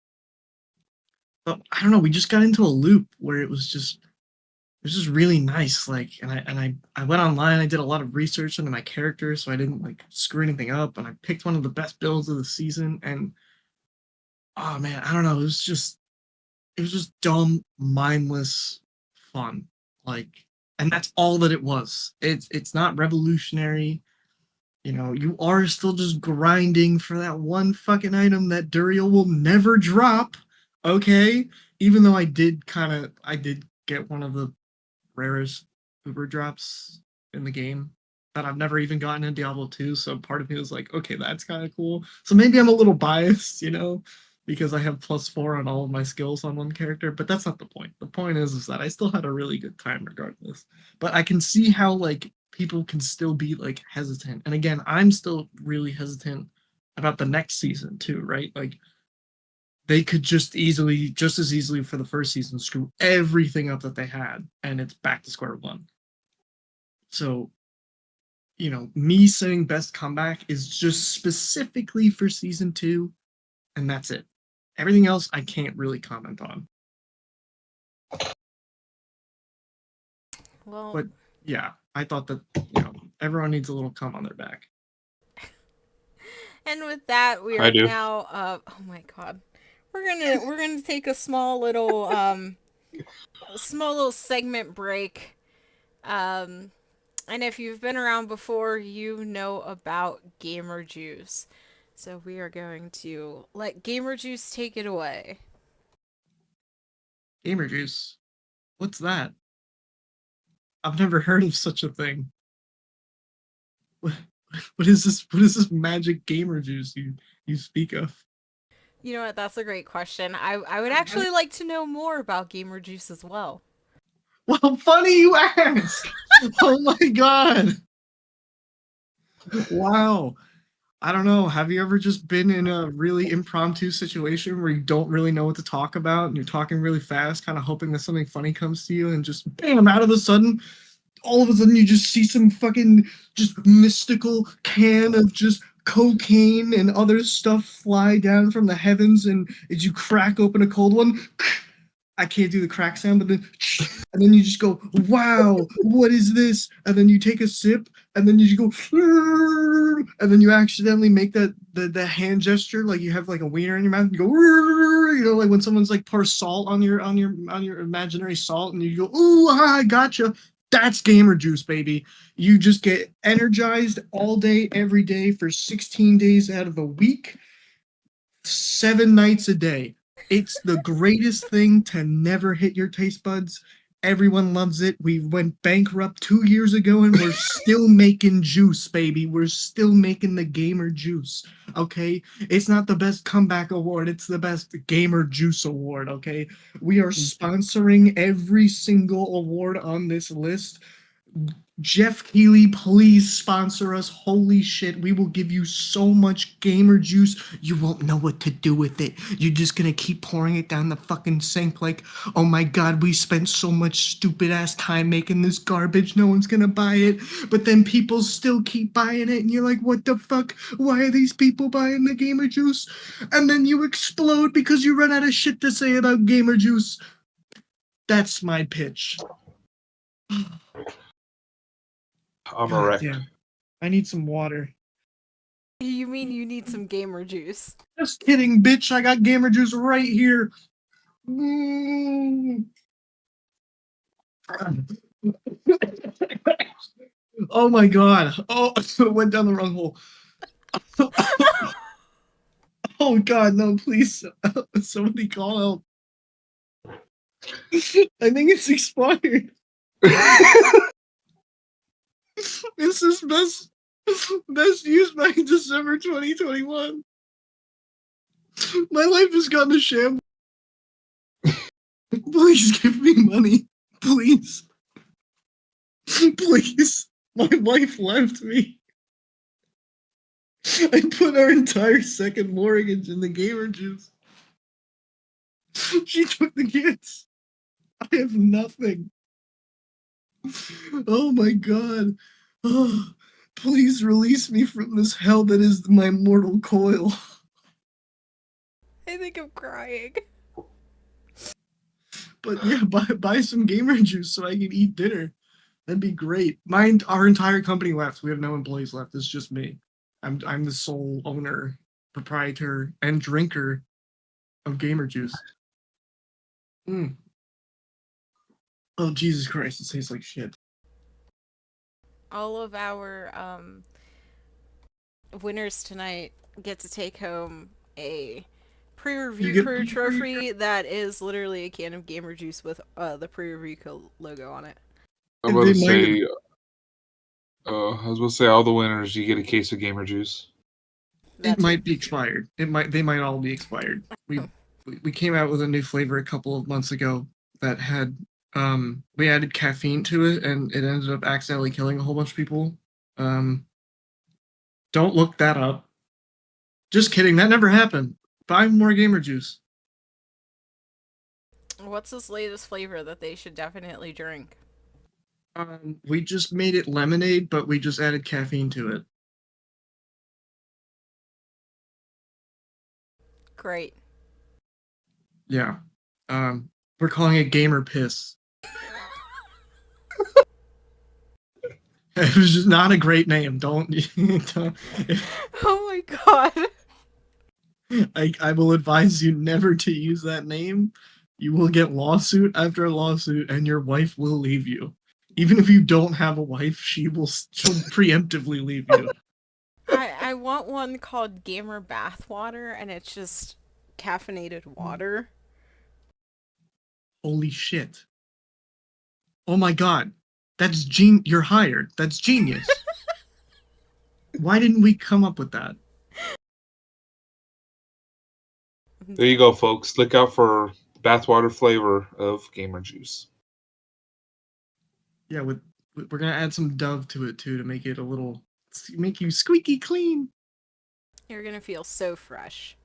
But I don't know, we just got into a loop where it was just really nice. Like, I went online. I did a lot of research into my character, so I didn't like screw anything up. And I picked one of the best builds of the season. And oh man, I don't know. It was just dumb, mindless fun. Like, and that's all that it was. It's not revolutionary. You know, you are still just grinding for that one fucking item that Duriel will never drop. Okay, even though I did get one of the rarest Uber drops in the game that I've never even gotten in Diablo 2. So part of me was like, okay, that's kind of cool. So maybe I'm a little biased, you know, because I have +4 on all of my skills on one character, but that's not the point. The point is that I still had a really good time regardless. But I can see how like people can still be like hesitant. And again, I'm still really hesitant about the next season too, right? Like they could just as easily for the first season, screw everything up that they had, and it's back to square one. So, you know, me saying best comeback is just specifically for season 2, and that's it. Everything else I can't really comment on. Well, But yeah, I thought that, you know, everyone needs a little cum on their back. and with that we I are do. now oh my god. We're gonna take a small little segment break. Um and if you've been around before, you know about Gamer Juice. So we are going to let Gamer Juice take it away. Gamer juice. What's that? I've never heard of such a thing. What, what is this? What is this magic gamer juice you speak of? You know what? That's a great question. I would actually like to know more about Gamer Juice as well. Well, funny you ask. Oh my god. Wow. I don't know. Have you ever just been in a really impromptu situation where you don't really know what to talk about and you're talking really fast, kind of hoping that something funny comes to you, and just bam, out of a sudden, all of a sudden you just see some fucking just mystical can of just cocaine and other stuff fly down from the heavens, and as you crack open a cold one, I can't do the crack sound, but then and then you just go, wow, what is this? And then you take a sip, and then you just go, and then you accidentally make the hand gesture like you have like a wiener in your mouth. And you go, you know, like when someone's like pour salt on your imaginary salt, and you go, ooh, I gotcha. That's gamer juice, baby. You just get energized all day, every day for 16 days out of the week, 7 nights a day. It's the greatest thing to never hit your taste buds. Everyone loves it. We went bankrupt 2 years ago and we're still making juice, baby. We're still making the gamer juice. Okay? It's not the best comeback award, it's the best gamer juice award. Okay? We are sponsoring every single award on this list. Jeff Keighley, please sponsor us. Holy shit, we will give you so much gamer juice, you won't know what to do with it. You're just gonna keep pouring it down the fucking sink like, oh my god, we spent so much stupid ass time making this garbage, no one's gonna buy it. But then people still keep buying it, and you're like, what the fuck? Why are these people buying the gamer juice? And then you explode because you run out of shit to say about gamer juice. That's my pitch. I'm God erect. damn. I need some water. You mean you need some gamer juice? Just kidding, bitch. I got gamer juice right here. Mm. Oh my god. Oh, it went down the wrong hole. Oh god, no, please. Somebody call help. I think it's expired. This is best used by December 2021. My life has gone to shambles. Please give me money. Please. Please. My wife left me. I put our entire second mortgage in the gamer juice. She took the kids. I have nothing. Oh my god. Oh, please release me from this hell that is my mortal coil. I think I'm crying. But yeah, buy some gamer juice so I can eat dinner. That'd be great. Our entire company left. We have no employees left. It's just me. I'm the sole owner, proprietor, and drinker of gamer juice. Mm. Oh Jesus Christ! It tastes like shit. All of our winners tonight get to take home a pre-review You crew get trophy that is literally a can of gamer juice with the pre-review logo on it. I'm about they to might say, I was going to say, all the winners, you get a case of gamer juice. it That's might be expired. They might all be expired. We came out with a new flavor a couple of months ago that had we added caffeine to it, and it ended up accidentally killing a whole bunch of people. Don't look that up. Just kidding, that never happened. Buy more gamer juice. What's this latest flavor that they should definitely drink? We just made it lemonade, but we just added caffeine to it. Great. Yeah. We're calling it gamer piss. It was just not a great name. Don't Oh my god. I will advise you never to use that name. You will get lawsuit after lawsuit, and your wife will leave you. Even if you don't have a wife, she'll preemptively leave you. I want one called Gamer Bathwater, and it's just caffeinated water. Holy shit. Oh my god. That's you're hired. That's genius. Why didn't we come up with that? There you go, folks. Look out for bathwater flavor of gamer juice. Yeah, we're gonna add some Dove to it too to make it a little make you squeaky clean. You're gonna feel so fresh.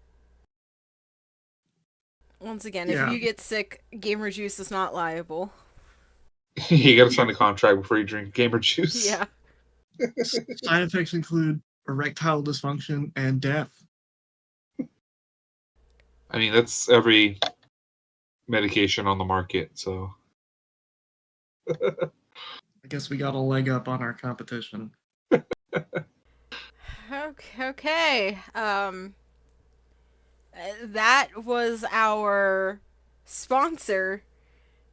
Once again, if Yeah. you get sick, Gamer Juice is not liable. You gotta sign a contract before you drink gamer juice. Yeah. Side effects include erectile dysfunction and death. I mean, that's every medication on the market, so. I guess we got a leg up on our competition. Okay. That was our sponsor,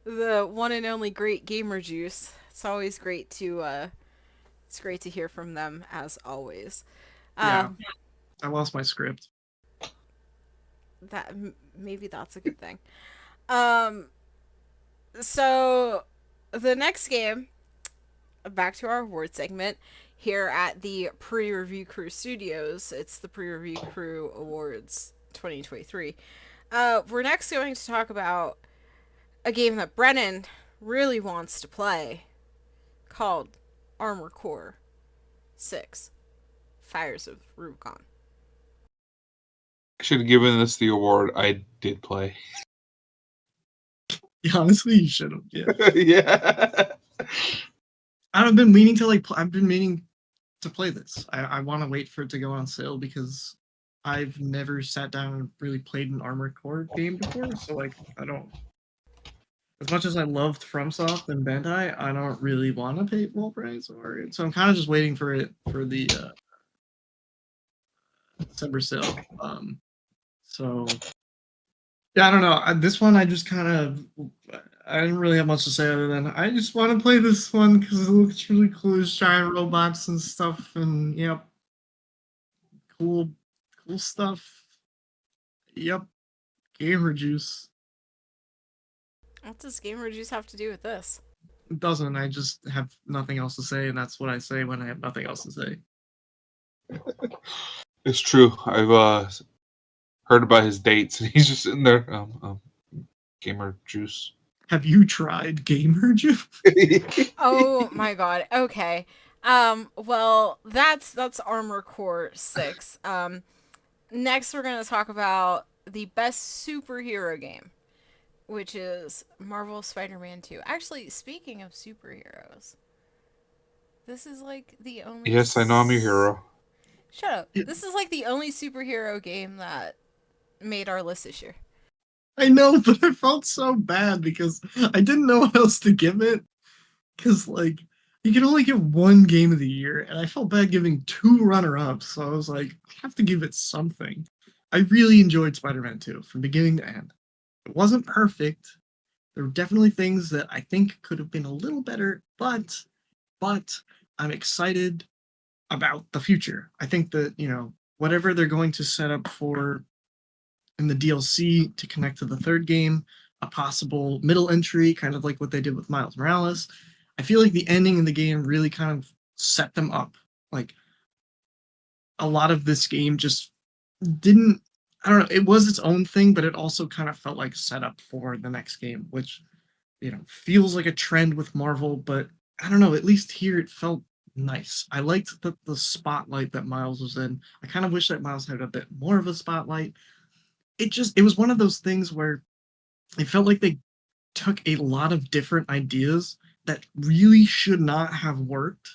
the one and only Great Gamer Juice. It's always great to it's great to hear from them as always. Yeah. Um, I lost my script. Maybe that's a good thing. Um, so the next game, back to our award segment here at the Pre-Review Crew Studios. It's the Pre-Review Crew Awards 2023. We're next going to talk about a game that Brennan really wants to play called Armor Core 6 Fires of Rubicon. I should have given this the award. I did play. Yeah, honestly, you should have. Yeah. Yeah. I've been meaning to I've been meaning to play this. I want to wait for it to go on sale because I've never sat down and really played an Armored Core game before. So like, I don't. As much as I loved FromSoft and Bandai, I don't really want to pay full price for it. So I'm kind of just waiting for it for the December sale. So yeah, I don't know. This one, I just kind of, I didn't really have much to say other than I just want to play this one because it looks really cool. There's giant robots and stuff, and yep, cool stuff. Yep, gamer juice. What does Gamer Juice have to do with this? It doesn't. I just have nothing else to say, and that's what I say when I have nothing else to say. It's true. I've heard about his dates, and he's just in there. Gamer juice. Have you tried gamer juice? Oh my god. Okay. Well, that's Armor Core 6. Next we're going to talk about the best superhero game, which is Marvel Spider-Man 2. Actually, speaking of superheroes, this is like the only Yes, I know I'm your hero. Shut up. This is like the only superhero game that made our list this year. I know, but I felt so bad because I didn't know what else to give it. Because, like, you can only give one game of the year, and I felt bad giving two runner-ups, so I was like, I have to give it something. I really enjoyed Spider-Man 2 from beginning to end. It wasn't perfect. There were definitely things that I think could have been a little better, but I'm excited about the future. I think that, whatever they're going to set up for in the DLC to connect to the third game, a possible middle entry, kind of like what they did with Miles Morales. I feel like the ending in the game really kind of set them up. Like, a lot of this game just didn't, I don't know, it was its own thing, but it also kind of felt like set up for the next game, which, feels like a trend with Marvel, but I don't know, at least here it felt nice. I liked the spotlight that Miles was in. I kind of wish that Miles had a bit more of a spotlight. It was one of those things where it felt like they took a lot of different ideas that really should not have worked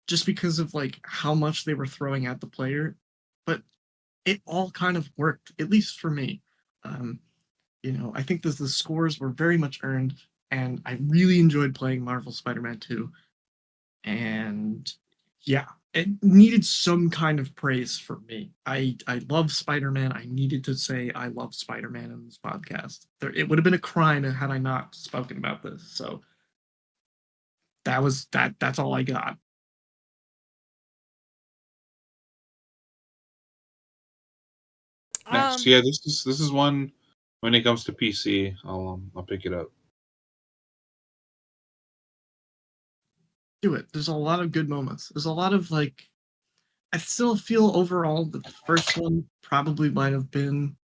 just because of like how much they were throwing at the player, but it all kind of worked, at least for me. I think the scores were very much earned, and I really enjoyed playing Marvel Spider-Man 2. And yeah, it needed some kind of praise from me. I love Spider-Man. I needed to say I love Spider-Man in this podcast. It would have been a crime had I not spoken about this. So that's all I got. Next, yeah, this is one when it comes to PC, I'll pick it up. Do it. There's a lot of good moments. There's a lot of like, I still feel overall that the first one probably might have been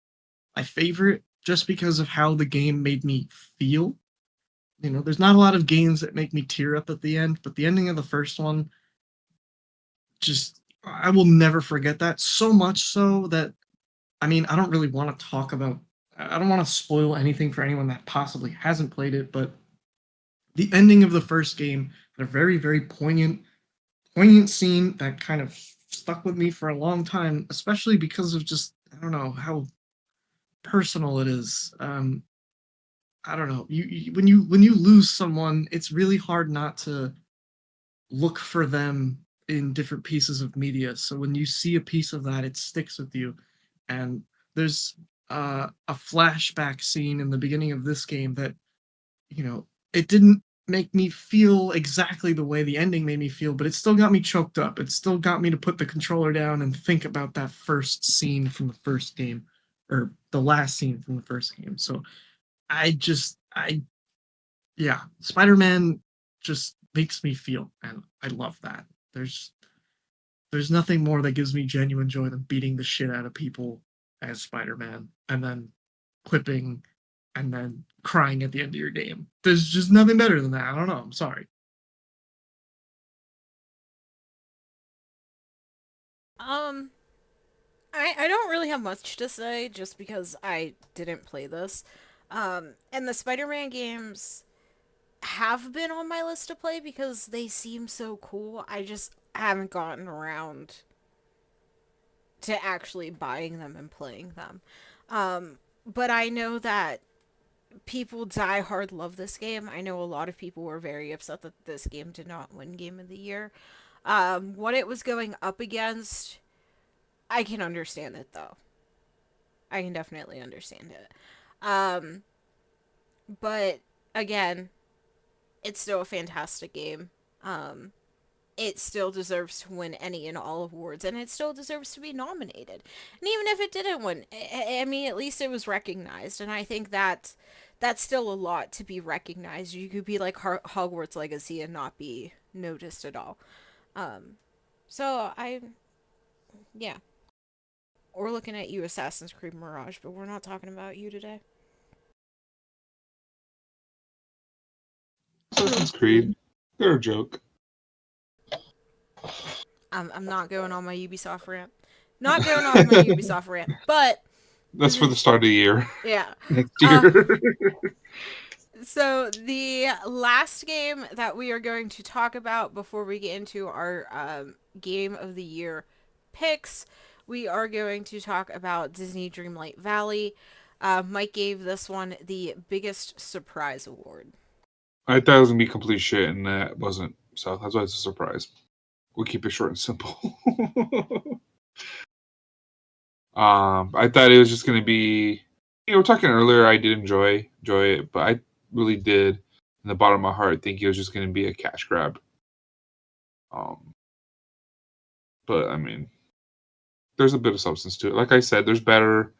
my favorite just because of how the game made me feel. There's not a lot of games that make me tear up at the end, but the ending of the first one just I will never forget that. So much so that I mean, I don't really want to talk about. I don't want to spoil anything for anyone that possibly hasn't played it, but the ending of the first game had a very, very poignant scene that kind of stuck with me for a long time, especially because of just I don't know how personal it is. I don't know. When you lose someone, it's really hard not to look for them in different pieces of media. So when you see a piece of that, it sticks with you. And there's a flashback scene in the beginning of this game that it didn't make me feel exactly the way the ending made me feel, but it still got me choked up. It still got me to put the controller down and think about that first scene from the first game, or the last scene from the first game. So yeah, Spider-Man just makes me feel, and I love that. There's there's nothing more that gives me genuine joy than beating the shit out of people as Spider-Man and then quipping and then crying at the end of your game. There's just nothing better than that. I don't know. I'm sorry. Um, I don't really have much to say just because I didn't play this. And the Spider-Man games have been on my list to play because they seem so cool. I just haven't gotten around to actually buying them and playing them. But I know that people die hard love this game. I know a lot of people were very upset that this game did not win Game of the Year. What it was going up against, I can understand it though. I can definitely understand it. Um, but again, it's still a fantastic game. Um, it still deserves to win any and all awards, and it still deserves to be nominated. And even if it didn't win, I mean, at least it was recognized, and I think that's still a lot to be recognized. You could be like Hogwarts Legacy and not be noticed at all. Um, so yeah, we're looking at you, Assassin's Creed Mirage, but we're not talking about you today. Assassin's Creed, they're a joke. I'm not going on my Ubisoft rant. Not going off my Ubisoft rant, but That's for the start of the year. yeah. Next Uh, year. so the last game that we are going to talk about before we get into our game of the year picks, we are going to talk about Disney Dreamlight Valley. Mike gave this one the biggest surprise award. I thought it was gonna be complete shit, and that wasn't. So that's why it's a surprise. We'll keep it short and simple. I thought it was just gonna be. We're talking earlier. I did enjoy it, but I really did, in the bottom of my heart, think it was just gonna be a cash grab. Um, but I mean, there's a bit of substance to it. Like I said, there's better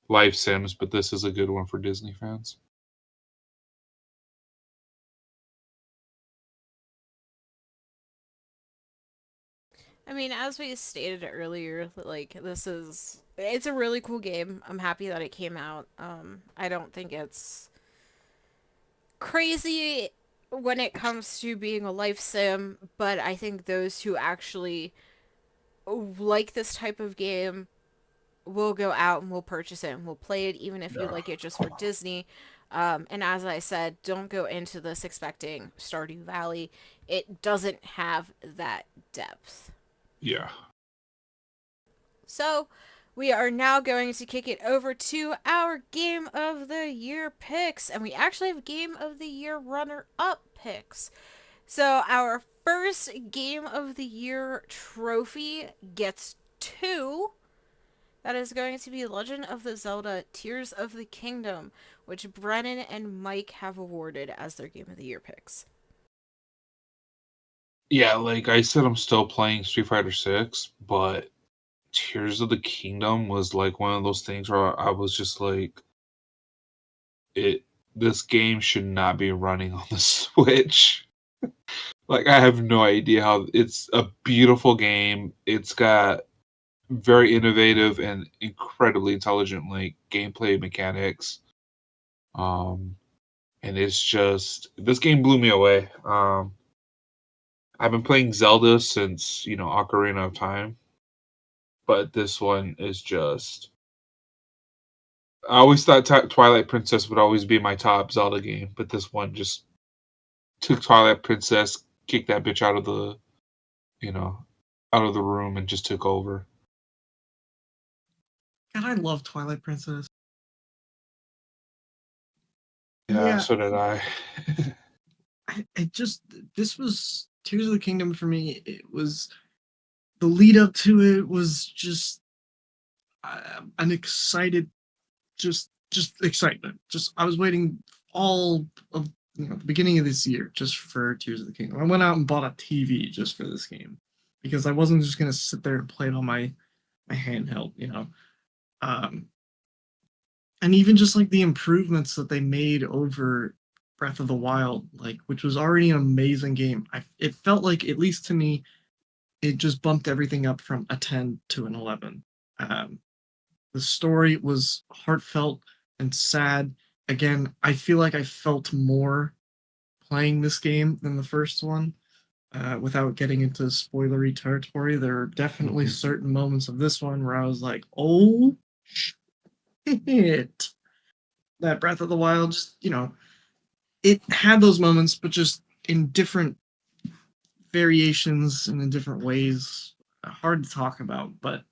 life sims, but this is a good one for Disney fans. I mean, as we stated earlier, like it's a really cool game. I'm happy that it came out. I don't think it's crazy when it comes to being a life sim, but I think those who actually like this type of game will go out and will purchase it and will play it, even if you Yeah. like it just for Disney. And as I said, don't go into this expecting Stardew Valley. It doesn't have that depth. Yeah. So, we are now going to kick it over to our Game of the Year picks. And we actually have Game of the Year runner up picks. So, our first Game of the Year trophy gets two. That is going to be Legend of the Zelda Tears of the Kingdom, which Brennan and Mike have awarded as their Game of the Year picks. Yeah, like I said, I'm still playing Street Fighter 6, but Tears of the Kingdom was like one of those things where I was just like, it. This game should not be running on the Switch. Like I have no idea how. It's a beautiful game. It's got very innovative and incredibly intelligent like gameplay mechanics. Um, and it's just this game blew me away. I've been playing Zelda since, Ocarina of Time, but this one is just. I always thought Twilight Princess would always be my top Zelda game, but this one just took Twilight Princess, kicked that bitch out of you know, out of the room and just took over. And I love Twilight Princess. Yeah, Yeah, so did I. I just this was Tears of the Kingdom for me. It was the lead up to it was just an excited, just excitement. Just I was waiting all of the beginning of this year just for Tears of the Kingdom. I went out and bought a TV just for this game because I wasn't just gonna sit there and play it on my handheld. Um, and even just like the improvements that they made over Breath of the Wild, like which was already an amazing game. It felt like, at least to me, it just bumped everything up from a 10 to an 11. Um, the story was heartfelt and sad. Again, I feel like I felt more playing this game than the first one. Without getting into spoilery territory, there are definitely Mhm. certain moments of this one where I was like, "Oh shit!" That Breath of the Wild, just it had those moments, but just in different variations and in different ways. Hard to talk about, but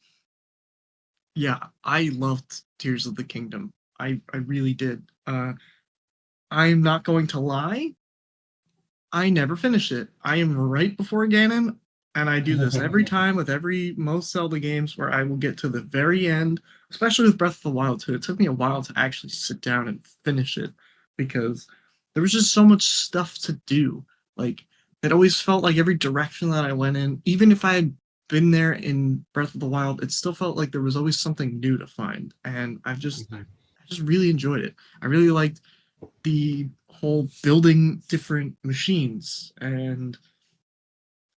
yeah, I loved Tears of the Kingdom. I really did. I'm not going to lie. I never finish it. I am right before Ganon, and I do this every time with every most Zelda games where I will get to the very end, especially with Breath of the Wild too. It took me a while to actually sit down and finish it because there was just so much stuff to do. Like it always felt like every direction that I went in, even if I had been there in Breath of the Wild, it still felt like there was always something new to find. And Mhm. I just really enjoyed it. I really liked the whole building different machines, and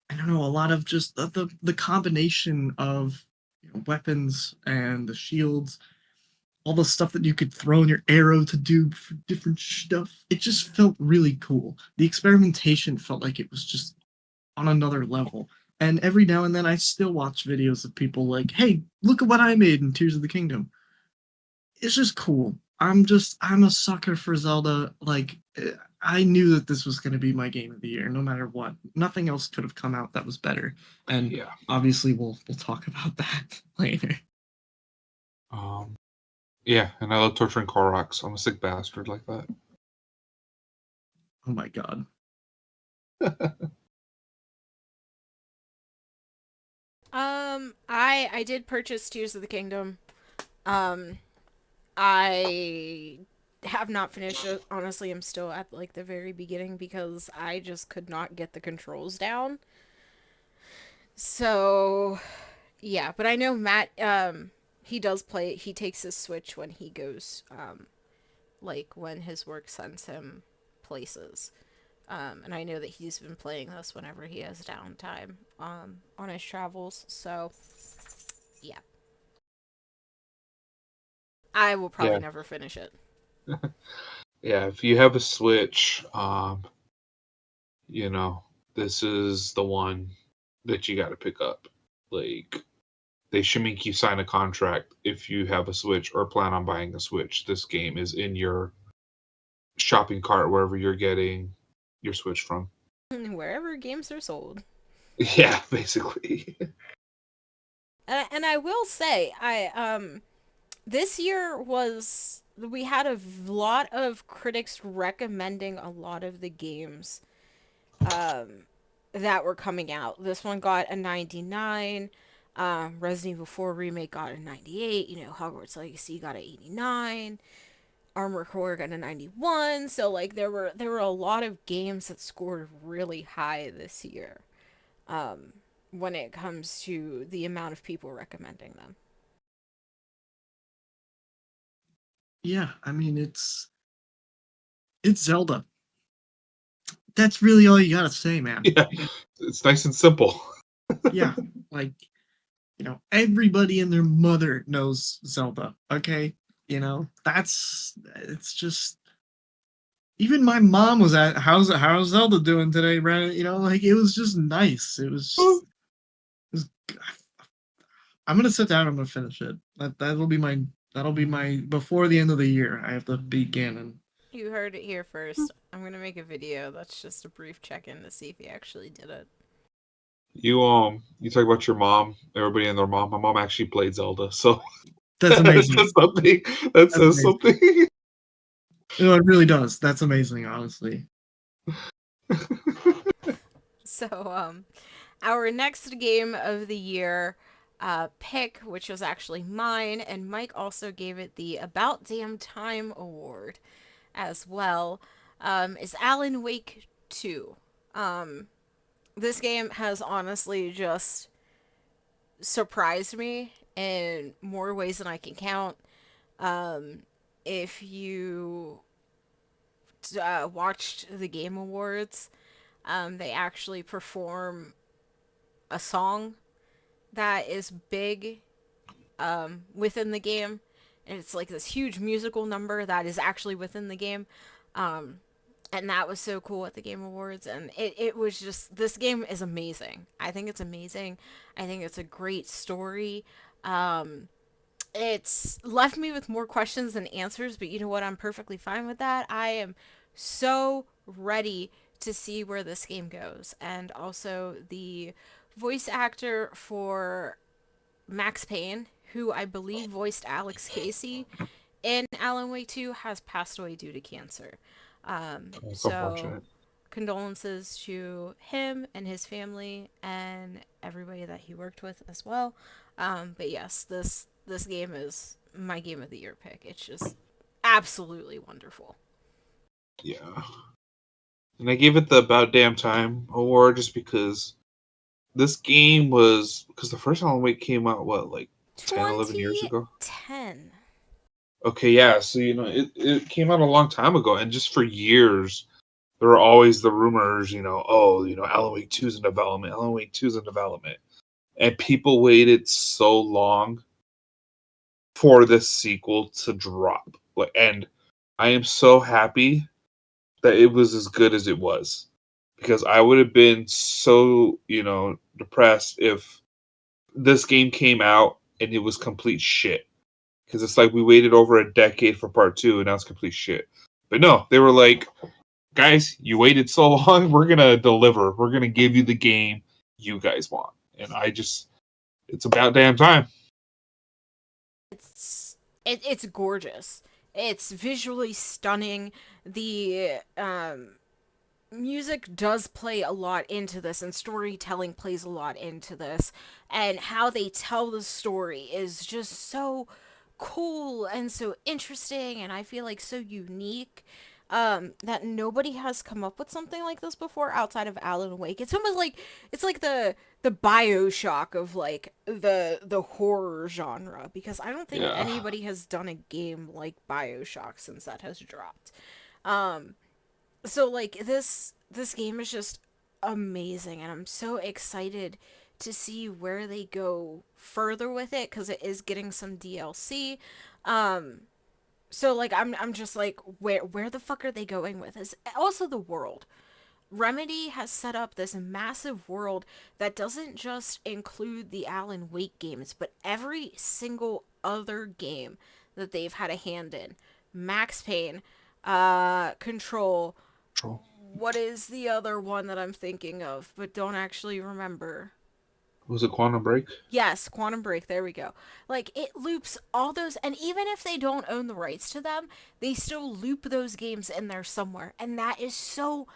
I don't know, a lot of just the combination of weapons and the shields, all the stuff that you could throw in your arrow to do for different stuff. It just felt really cool. The experimentation felt like it was just on another level. And every now and then I still watch videos of people like, hey, look at what I made in Tears of the Kingdom. It's just cool. I'm a sucker for Zelda. Like I knew that this was going to be my game of the year, no matter what. Nothing else could have come out that was better. And Yeah. obviously, we'll talk about that later. Um, yeah, and I love torturing Koroks. I'm a sick bastard like that. Oh my god. I did purchase Tears of the Kingdom. Um, I have not finished it. Honestly, I'm still at like the very beginning because I just could not get the controls down. So, yeah, but I know Matt he does play, he takes his Switch when he goes like when his work sends him places. And I know that he's been playing this whenever he has downtime on his travels. So, yeah. I will probably Yeah. never finish it. Yeah, if you have a Switch, you know, this is the one that you got to pick up. Like, they should make you sign a contract if you have a Switch or plan on buying a Switch. This game is in your shopping cart wherever you're getting your Switch from. Wherever games are sold. Yeah, basically. And I will say, this year was, we had a lot of critics recommending a lot of the games um that were coming out. This one got a 99. Resident Evil 4 remake got a 98. Hogwarts Legacy got a 89. Armor Core got a 91. So like there were a lot of games that scored really high this year. Um, when it comes to the amount of people recommending them. Yeah, I mean it's Zelda. That's really all you gotta say, man. Yeah, it's nice and simple. Yeah, like everybody and their mother knows Zelda. Okay, that's it's just even my mom was at how's Zelda doing today, Brandon? You know, like it was just nice. It was I'm gonna sit down. I'm gonna finish it. That'll be my before the end of the year. I have to beat Ganon. You heard it here first. I'm gonna make a video that's just a brief check-in to see if he actually did it. You talk about your mom, everybody and their mom. My mom actually played Zelda, so That's that amazing. says something. That That's says amazing. something. No, it really does. That's amazing, honestly. So, our next game of the year pick, which was actually mine, and Mike also gave it the About Damn Time Award as well, is Alan Wake 2. This game has honestly just surprised me in more ways than I can count. If you watched the Game Awards, they actually perform a song that is big within the game. And it's like this huge musical number that is actually within the game. And that was so cool at the Game Awards. And it was just, this game is amazing. I think it's amazing. I think it's a great story. It's left me with more questions than answers, but you know what? I'm perfectly fine with that. I am so ready to see where this game goes. And also, the voice actor for Max Payne, who I believe voiced Alex Casey in Alan Wake 2, has passed away due to cancer. That's So, unfortunate. condolences to him and his family and everybody that he worked with as well. But yes, this game is my game of the year pick. It's just absolutely wonderful. Yeah, and I gave it the About Damn Time award just because this game was because the first Alan Wake came out what like 10, 11 years ago. 2010. Okay, yeah, so it came out a long time ago, and just for years there were always the rumors, oh, Alan Wake 2's in development, Alan Wake 2's in development. And people waited so long for this sequel to drop. And I am so happy that it was as good as it was. Because I would have been so, depressed if this game came out and it was complete shit. Because it's like we waited over a decade for part two and now it's complete shit. But no, they were like, guys, you waited so long, we're gonna deliver. We're gonna give you the game you guys want. And it's about damn time. It's gorgeous. It's visually stunning. The music does play a lot into this, and storytelling plays a lot into this, and how they tell the story is just so cool and so interesting, and I feel like so unique, that nobody has come up with something like this before outside of Alan Wake. It's almost like it's like the BioShock of like the horror genre, because I don't think Yeah. anybody has done a game like BioShock since that has dropped. So like this game is just amazing, and I'm so excited to see where they go further with it, because it is getting some DLC. So like I'm just like, where the fuck are they going with this? Also, the world. Remedy has set up this massive world that doesn't just include the Alan Wake games, but every single other game that they've had a hand in. Max Payne, Control. Control. What is the other one that I'm thinking of, but don't actually remember? Was it Quantum Break? Yes, Quantum Break, there we go. Like, it loops all those, and even if they don't own the rights to them, they still loop those games in there somewhere, and that is so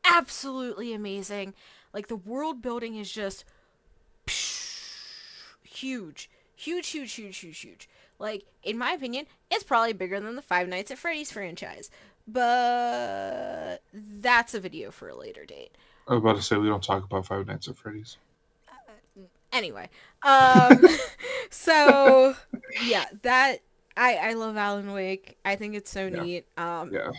absolutely amazing. Like, the world building is just huge. Huge, huge, huge, huge, huge. Like, in my opinion, it's probably bigger than the Five Nights at Freddy's franchise. But that's a video for a later date. I was about to say we don't talk about Five Nights at Freddy's. Anyway, um, so yeah, that I love Alan Wake. I think it's so Yeah. neat. Yeah.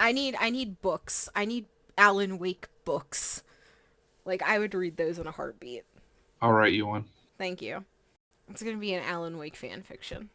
I need books. I need Alan Wake books. Like, I would read those in a heartbeat. I'll write you one. Thank you. It's gonna be an Alan Wake fan fiction.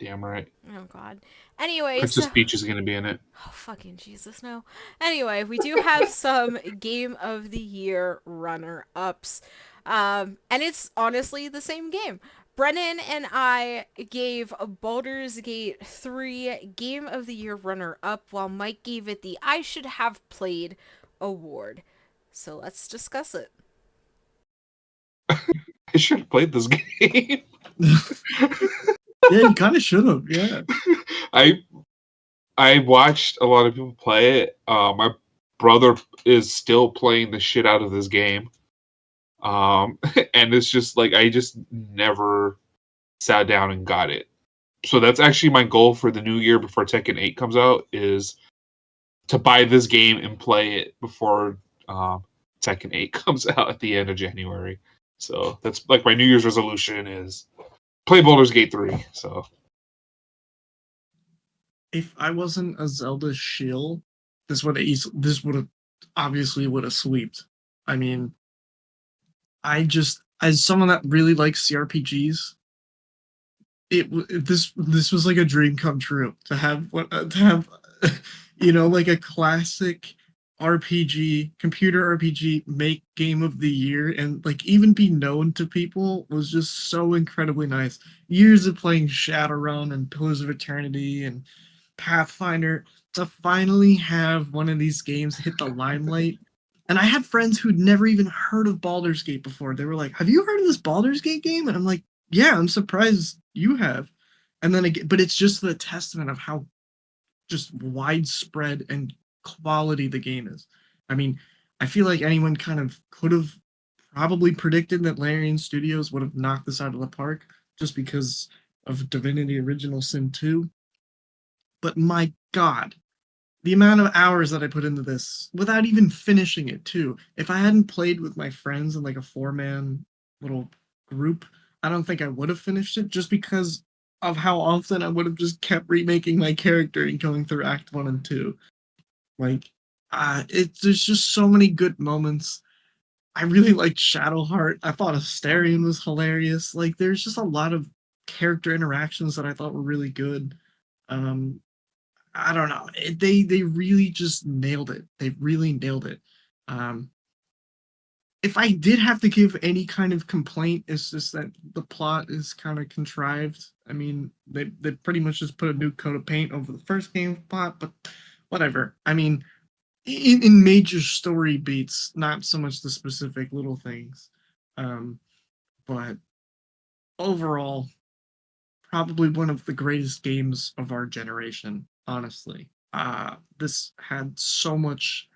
Damn right. Oh God. Anyway, Princess so Peach is gonna be in it. oh fucking Jesus no. Anyway, we do have some Game of the Year runner ups, and it's honestly the same game. Brennan and I gave Baldur's Gate 3 Game of the Year runner up, while Mike gave it the I should have played award. So let's discuss it. I should have played this game. Yeah, you kind of should have. Yeah. I I watched a lot of people play it. My brother is still playing the shit out of this game. And it's just like I just never sat down and got it. So that's actually my goal for the new year before Tekken 8 comes out is to buy this game and play it before Tekken 8 comes out at the end of January. So that's like my New Year's resolution is play Baldur's Gate 3. So If I wasn't a Zelda shill, this would have obviously would have swept. I mean, I just as someone that really likes CRPGs, this was like a dream come true to have like a classic RPG, computer RPG make game of the year and like even be known to people was just so incredibly nice. Years of playing Shadowrun and Pillars of Eternity and Pathfinder to finally have one of these games hit the limelight. And I had friends who'd never even heard of Baldur's Gate before. They were like, "Have you heard of this Baldur's Gate game?" And I'm like, "Yeah, I'm surprised you have." And then again, but it's just the testament of how just widespread and quality the game is. I mean, I feel like anyone kind of could have probably predicted that Larian Studios would have knocked this out of the park just because of Divinity Original Sin 2. But my God, the amount of hours that I put into this without even finishing it too. If I hadn't played with my friends in like a 4-man little group, I don't think I would have finished it just because of how often I would have just kept remaking my character and going through Act 1 and 2. Like, there's just so many good moments. I really liked Shadowheart. I thought Asterion was hilarious. Like, there's just a lot of character interactions that I thought were really good. Um, I don't know. They really just nailed it. They really nailed it. Um, if I did have to give any kind of complaint, it's just that the plot is kind of contrived. I mean, they pretty much just put a new coat of paint over the first game's plot, but whatever. I mean, in major story beats, not so much the specific little things. But overall, probably one of the greatest games of our generation, honestly. This had so much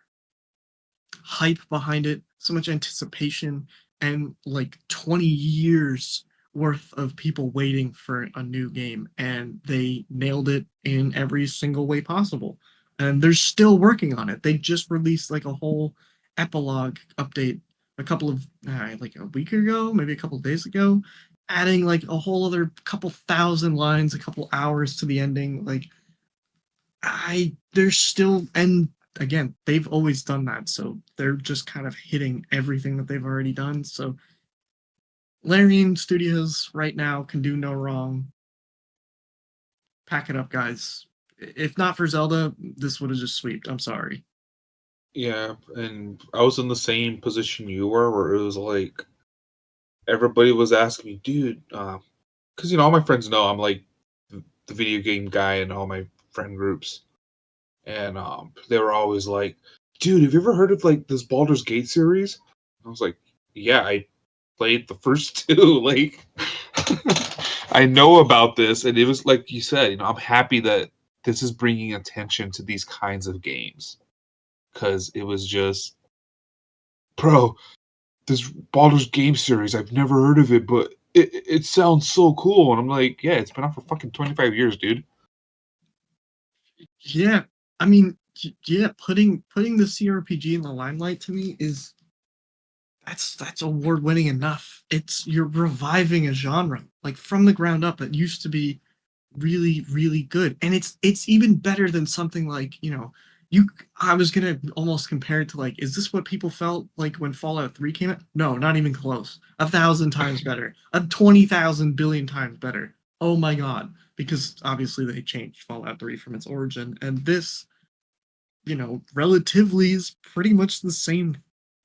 hype behind it, so much anticipation, and like 20 years worth of people waiting for a new game. And they nailed it in every single way possible. And they're still working on it. They just released like a whole epilogue update a couple of, like a week ago, maybe a couple of days ago, adding like a whole other couple thousand lines, a couple hours to the ending. Like, they're still, and again, they've always done that, so they're just kind of hitting everything that they've already done. So Larian Studios right now can do no wrong. Pack it up, guys. If not for Zelda, this would have just swept. I'm sorry. yeah, and I was in the same position you were, where it was like everybody was asking me, dude, because all my friends know I'm like the video game guy in all my friend groups, and they were always like, dude, have you ever heard of like this Baldur's Gate series? I was like, yeah, I played the first two. Like, I know about this, and it was like you said, I'm happy that this is bringing attention to these kinds of games because it was just, bro, this Baldur's Game series, I've never heard of it, but it sounds so cool. And I'm like, yeah, it's been out for fucking 25 years, dude. Yeah, I mean, yeah, putting the CRPG in the limelight to me is that's award winning enough. It's you're reviving a genre like from the ground up that used to be really good, and it's even better than something like you. I was gonna almost compare it to like, is this what people felt like when Fallout 3 came out? No, not even close. 1,000 times better. 20,000 billion times better. Oh my god, because obviously they changed Fallout 3 from its origin, and this, relatively is pretty much the same.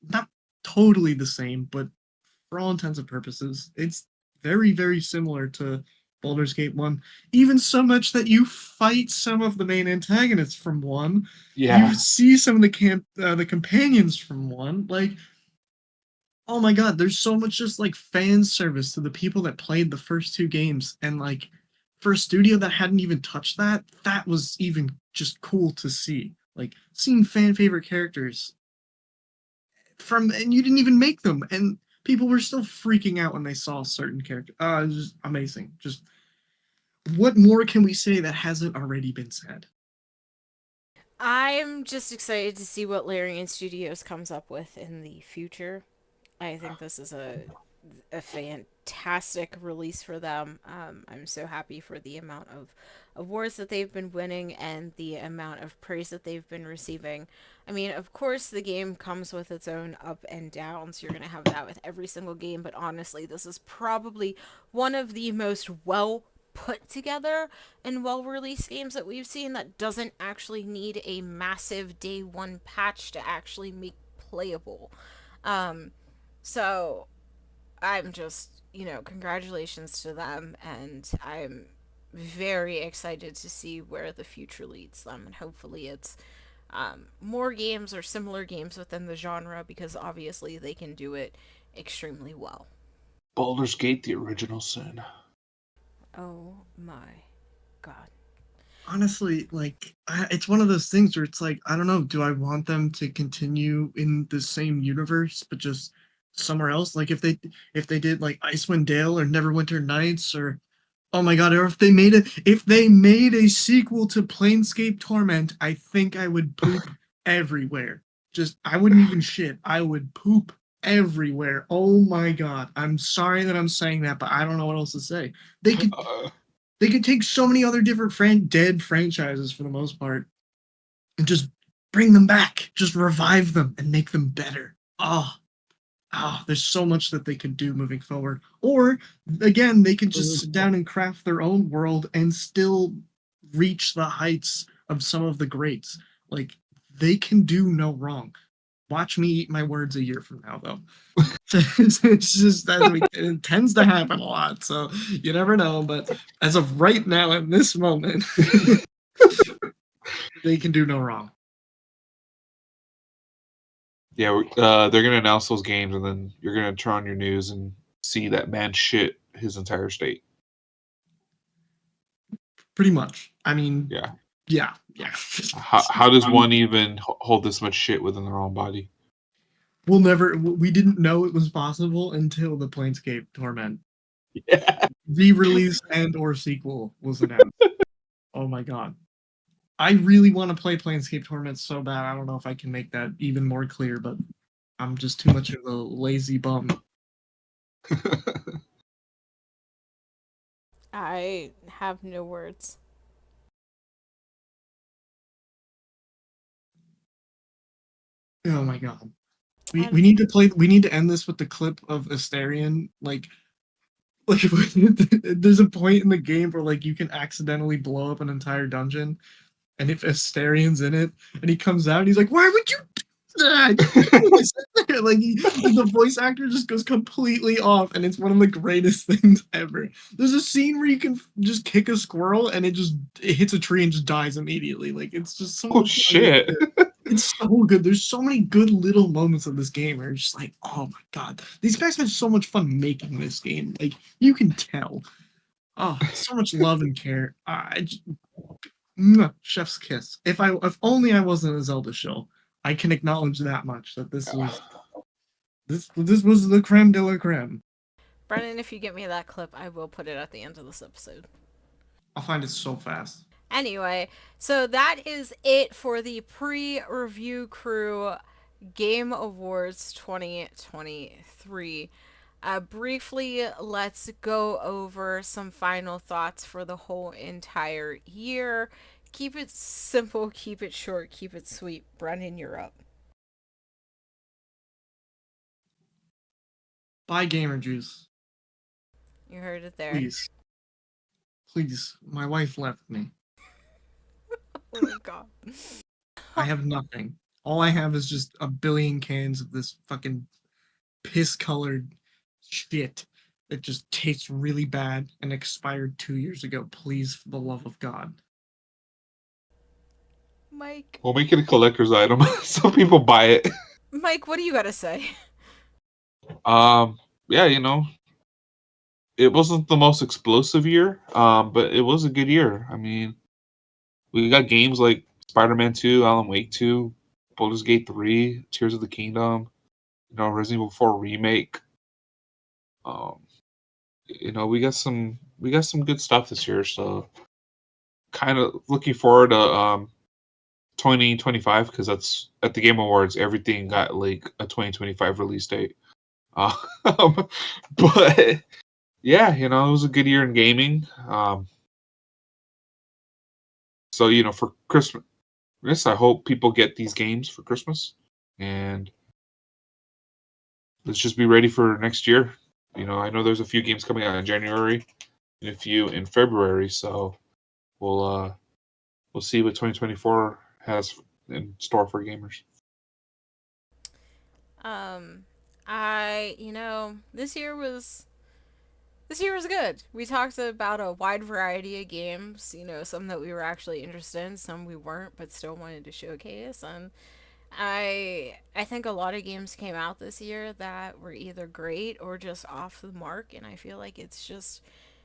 Not totally the same, but for all intents and purposes, it's very, very similar to Baldur's Gate 1. Even so much that you fight some of the main antagonists from 1. You Yeah. see some of the companions from 1. Like, oh my god, there's so much just like fan service to the people that played the first 2 games, and like for a studio that hadn't even touched that, that was even just cool to see. Like seeing fan favorite characters from, and you didn't even make them, and people were still freaking out when they saw certain characters. It was just amazing. Just what more can we say that hasn't already been said? I'm just excited to see what Larian Studios comes up with in the future. I think this is a fantastic release for them. I'm so happy for the amount of awards that they've been winning and the amount of praise that they've been receiving. I mean, of course, the game comes with its own up and downs. You're going to have that with every single game, but honestly, this is probably one of the most well put together and well released games that we've seen that doesn't actually need a massive day one patch to actually make playable. Um, so I'm just, congratulations to them, and I'm very excited to see where the future leads them, and hopefully it's more games or similar games within the genre because obviously they can do it extremely well. Baldur's Gate, the original sin. Oh my god. Honestly, like it's one of those things where it's like I don't know, do I want them to continue in the same universe but just somewhere else? Like if they did like Icewind Dale or Neverwinter Nights, or oh my god, or if they made a sequel to Planescape Torment, I think I would poop everywhere. Just I wouldn't even shit. I would poop everywhere. Oh my god. I'm sorry that I'm saying that, but I don't know what else to say. They could Uh, they could take so many other different dead franchises for the most part and just bring them back, just revive them and make them better. There's so much that they could do moving forward. Or again, they could just sit down and craft their own world and still reach the heights of some of the greats. Like they can do no wrong. Watch me eat my words a year from now, though. It's just that it tends to happen a lot, so you never know. But as of right now, in this moment, they can do no wrong. yeah, they're gonna announce those games, and then you're gonna turn on your news and see that man shit his entire state. Pretty much. I mean, Yeah. yeah, yeah. How does one even hold this much shit within their own body? We didn't know it was possible until the Planescape Torment Yeah. re-release and or sequel was announced. Oh my god. I really want to play Planescape Torment so bad. I don't know if I can make that even more clear, but I'm just too much of a lazy bum. I have no words. Oh my god. We I'm need to play. We need to end this with the clip of Asterion. Like there's a point in the game where like you can accidentally blow up an entire dungeon, and if Astarion's in it, and he comes out, and he's like, "Why would you do that?" Like the voice actor just goes completely off, and it's one of the greatest things ever. There's a scene where you can just kick a squirrel, and it hits a tree and just dies immediately. Like it's just some of Oh the funniest shit. shit. It's so good. There's so many good little moments of this game where you're just like, oh my god, these guys had so much fun making this game. Like you can tell. Oh, so much love and care. Chef's kiss. If only I wasn't a Zelda shill, I can acknowledge that much. That this was the creme de la creme. Brennan, if you get me that clip, I will put it at the end of this episode. I'll find it so fast. Anyway, so that is it for the pre review crew Game Awards 2023. Briefly, let's go over some final thoughts for the whole entire year. Keep it simple, keep it short, keep it sweet. Brennan, you're up. Buy Gamer Juice, You heard it there. please. Please, my wife left me. Oh my god. I have nothing. All I have is just a billion cans of this fucking piss-colored shit that just tastes really bad and expired 2 years ago. Please, for the love of God. Mike. We'll make it a collector's item so people buy it. Mike, what do you got to say? Yeah, it wasn't the most explosive year, but it was a good year. I mean, we got games like Spider-Man 2, Alan Wake 2, Baldur's Gate 3, Tears of the Kingdom, Resident Evil 4 remake. Um, we got some good stuff this year, so kind of looking forward to 2025 because that's at the Game Awards. Everything got like a 2025 release date. Um, but yeah, it was a good year in gaming. So for Christmas, I hope people get these games for Christmas, and let's just be ready for next year. I know there's a few games coming out in January and a few in February, so we'll see what 2024 has in store for gamers. This year was good. We talked about a wide variety of games, some that we were actually interested in, some we weren't, but still wanted to showcase. And I think a lot of games came out this year that were either great or just off the mark, and I feel like it's just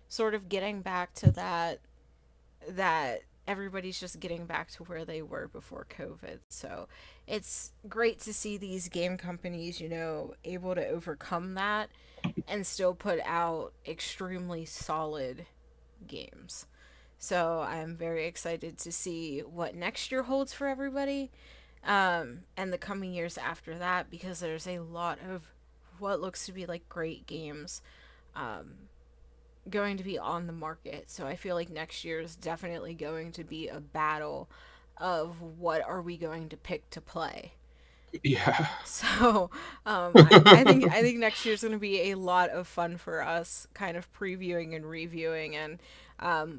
sort of getting back to that everybody's just getting back to where they were before COVID. So it's great to see these game companies, able to overcome that and still put out extremely solid games. So I'm very excited to see what next year holds for everybody, and the coming years after that, because there's a lot of what looks to be like great games going to be on the market. So I feel like next year is definitely going to be a battle of what are we going to pick to play. Yeah. So I think next year is going to be a lot of fun for us, kind of previewing and reviewing and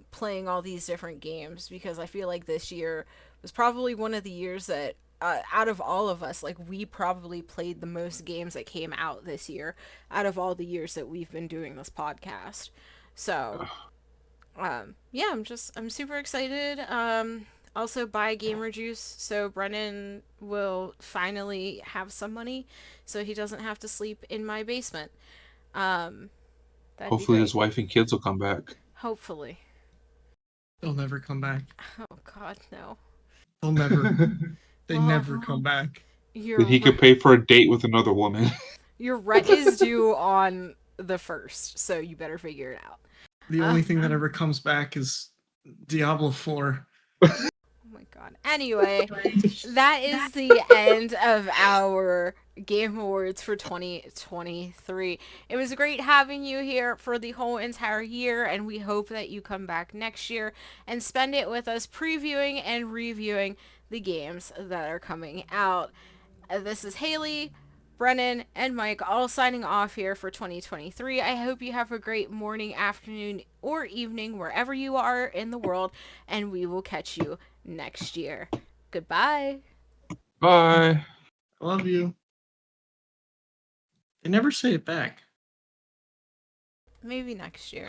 playing all these different games, because I feel like this year was probably one of the years that out of all of us, like we probably played the most games that came out this year out of all the years that we've been doing this podcast. So yeah, I'm super excited. Also buy gamer juice so Brennan will finally have some money so he doesn't have to sleep in my basement. Um, that'd be Hopefully great. his wife and kids will come back. Hopefully. They'll never come back. Oh God, no. They'll never. They Well, never come back. Then he could pay for a date with another woman. your rent is due on the 1st, so you better figure it out. The only thing that ever comes back is Diablo 4. Oh my God. Anyway, that is the end of our Game Awards for 2023. It was great having you here for the whole entire year, and we hope that you come back next year and spend it with us previewing and reviewing the games that are coming out. This is Haley, Brennan, and Mike all signing off here for 2023. I hope you have a great morning, afternoon, or evening wherever you are in the world, and we will catch you next year. Goodbye. Bye. I love you. They never say it back. Maybe next year.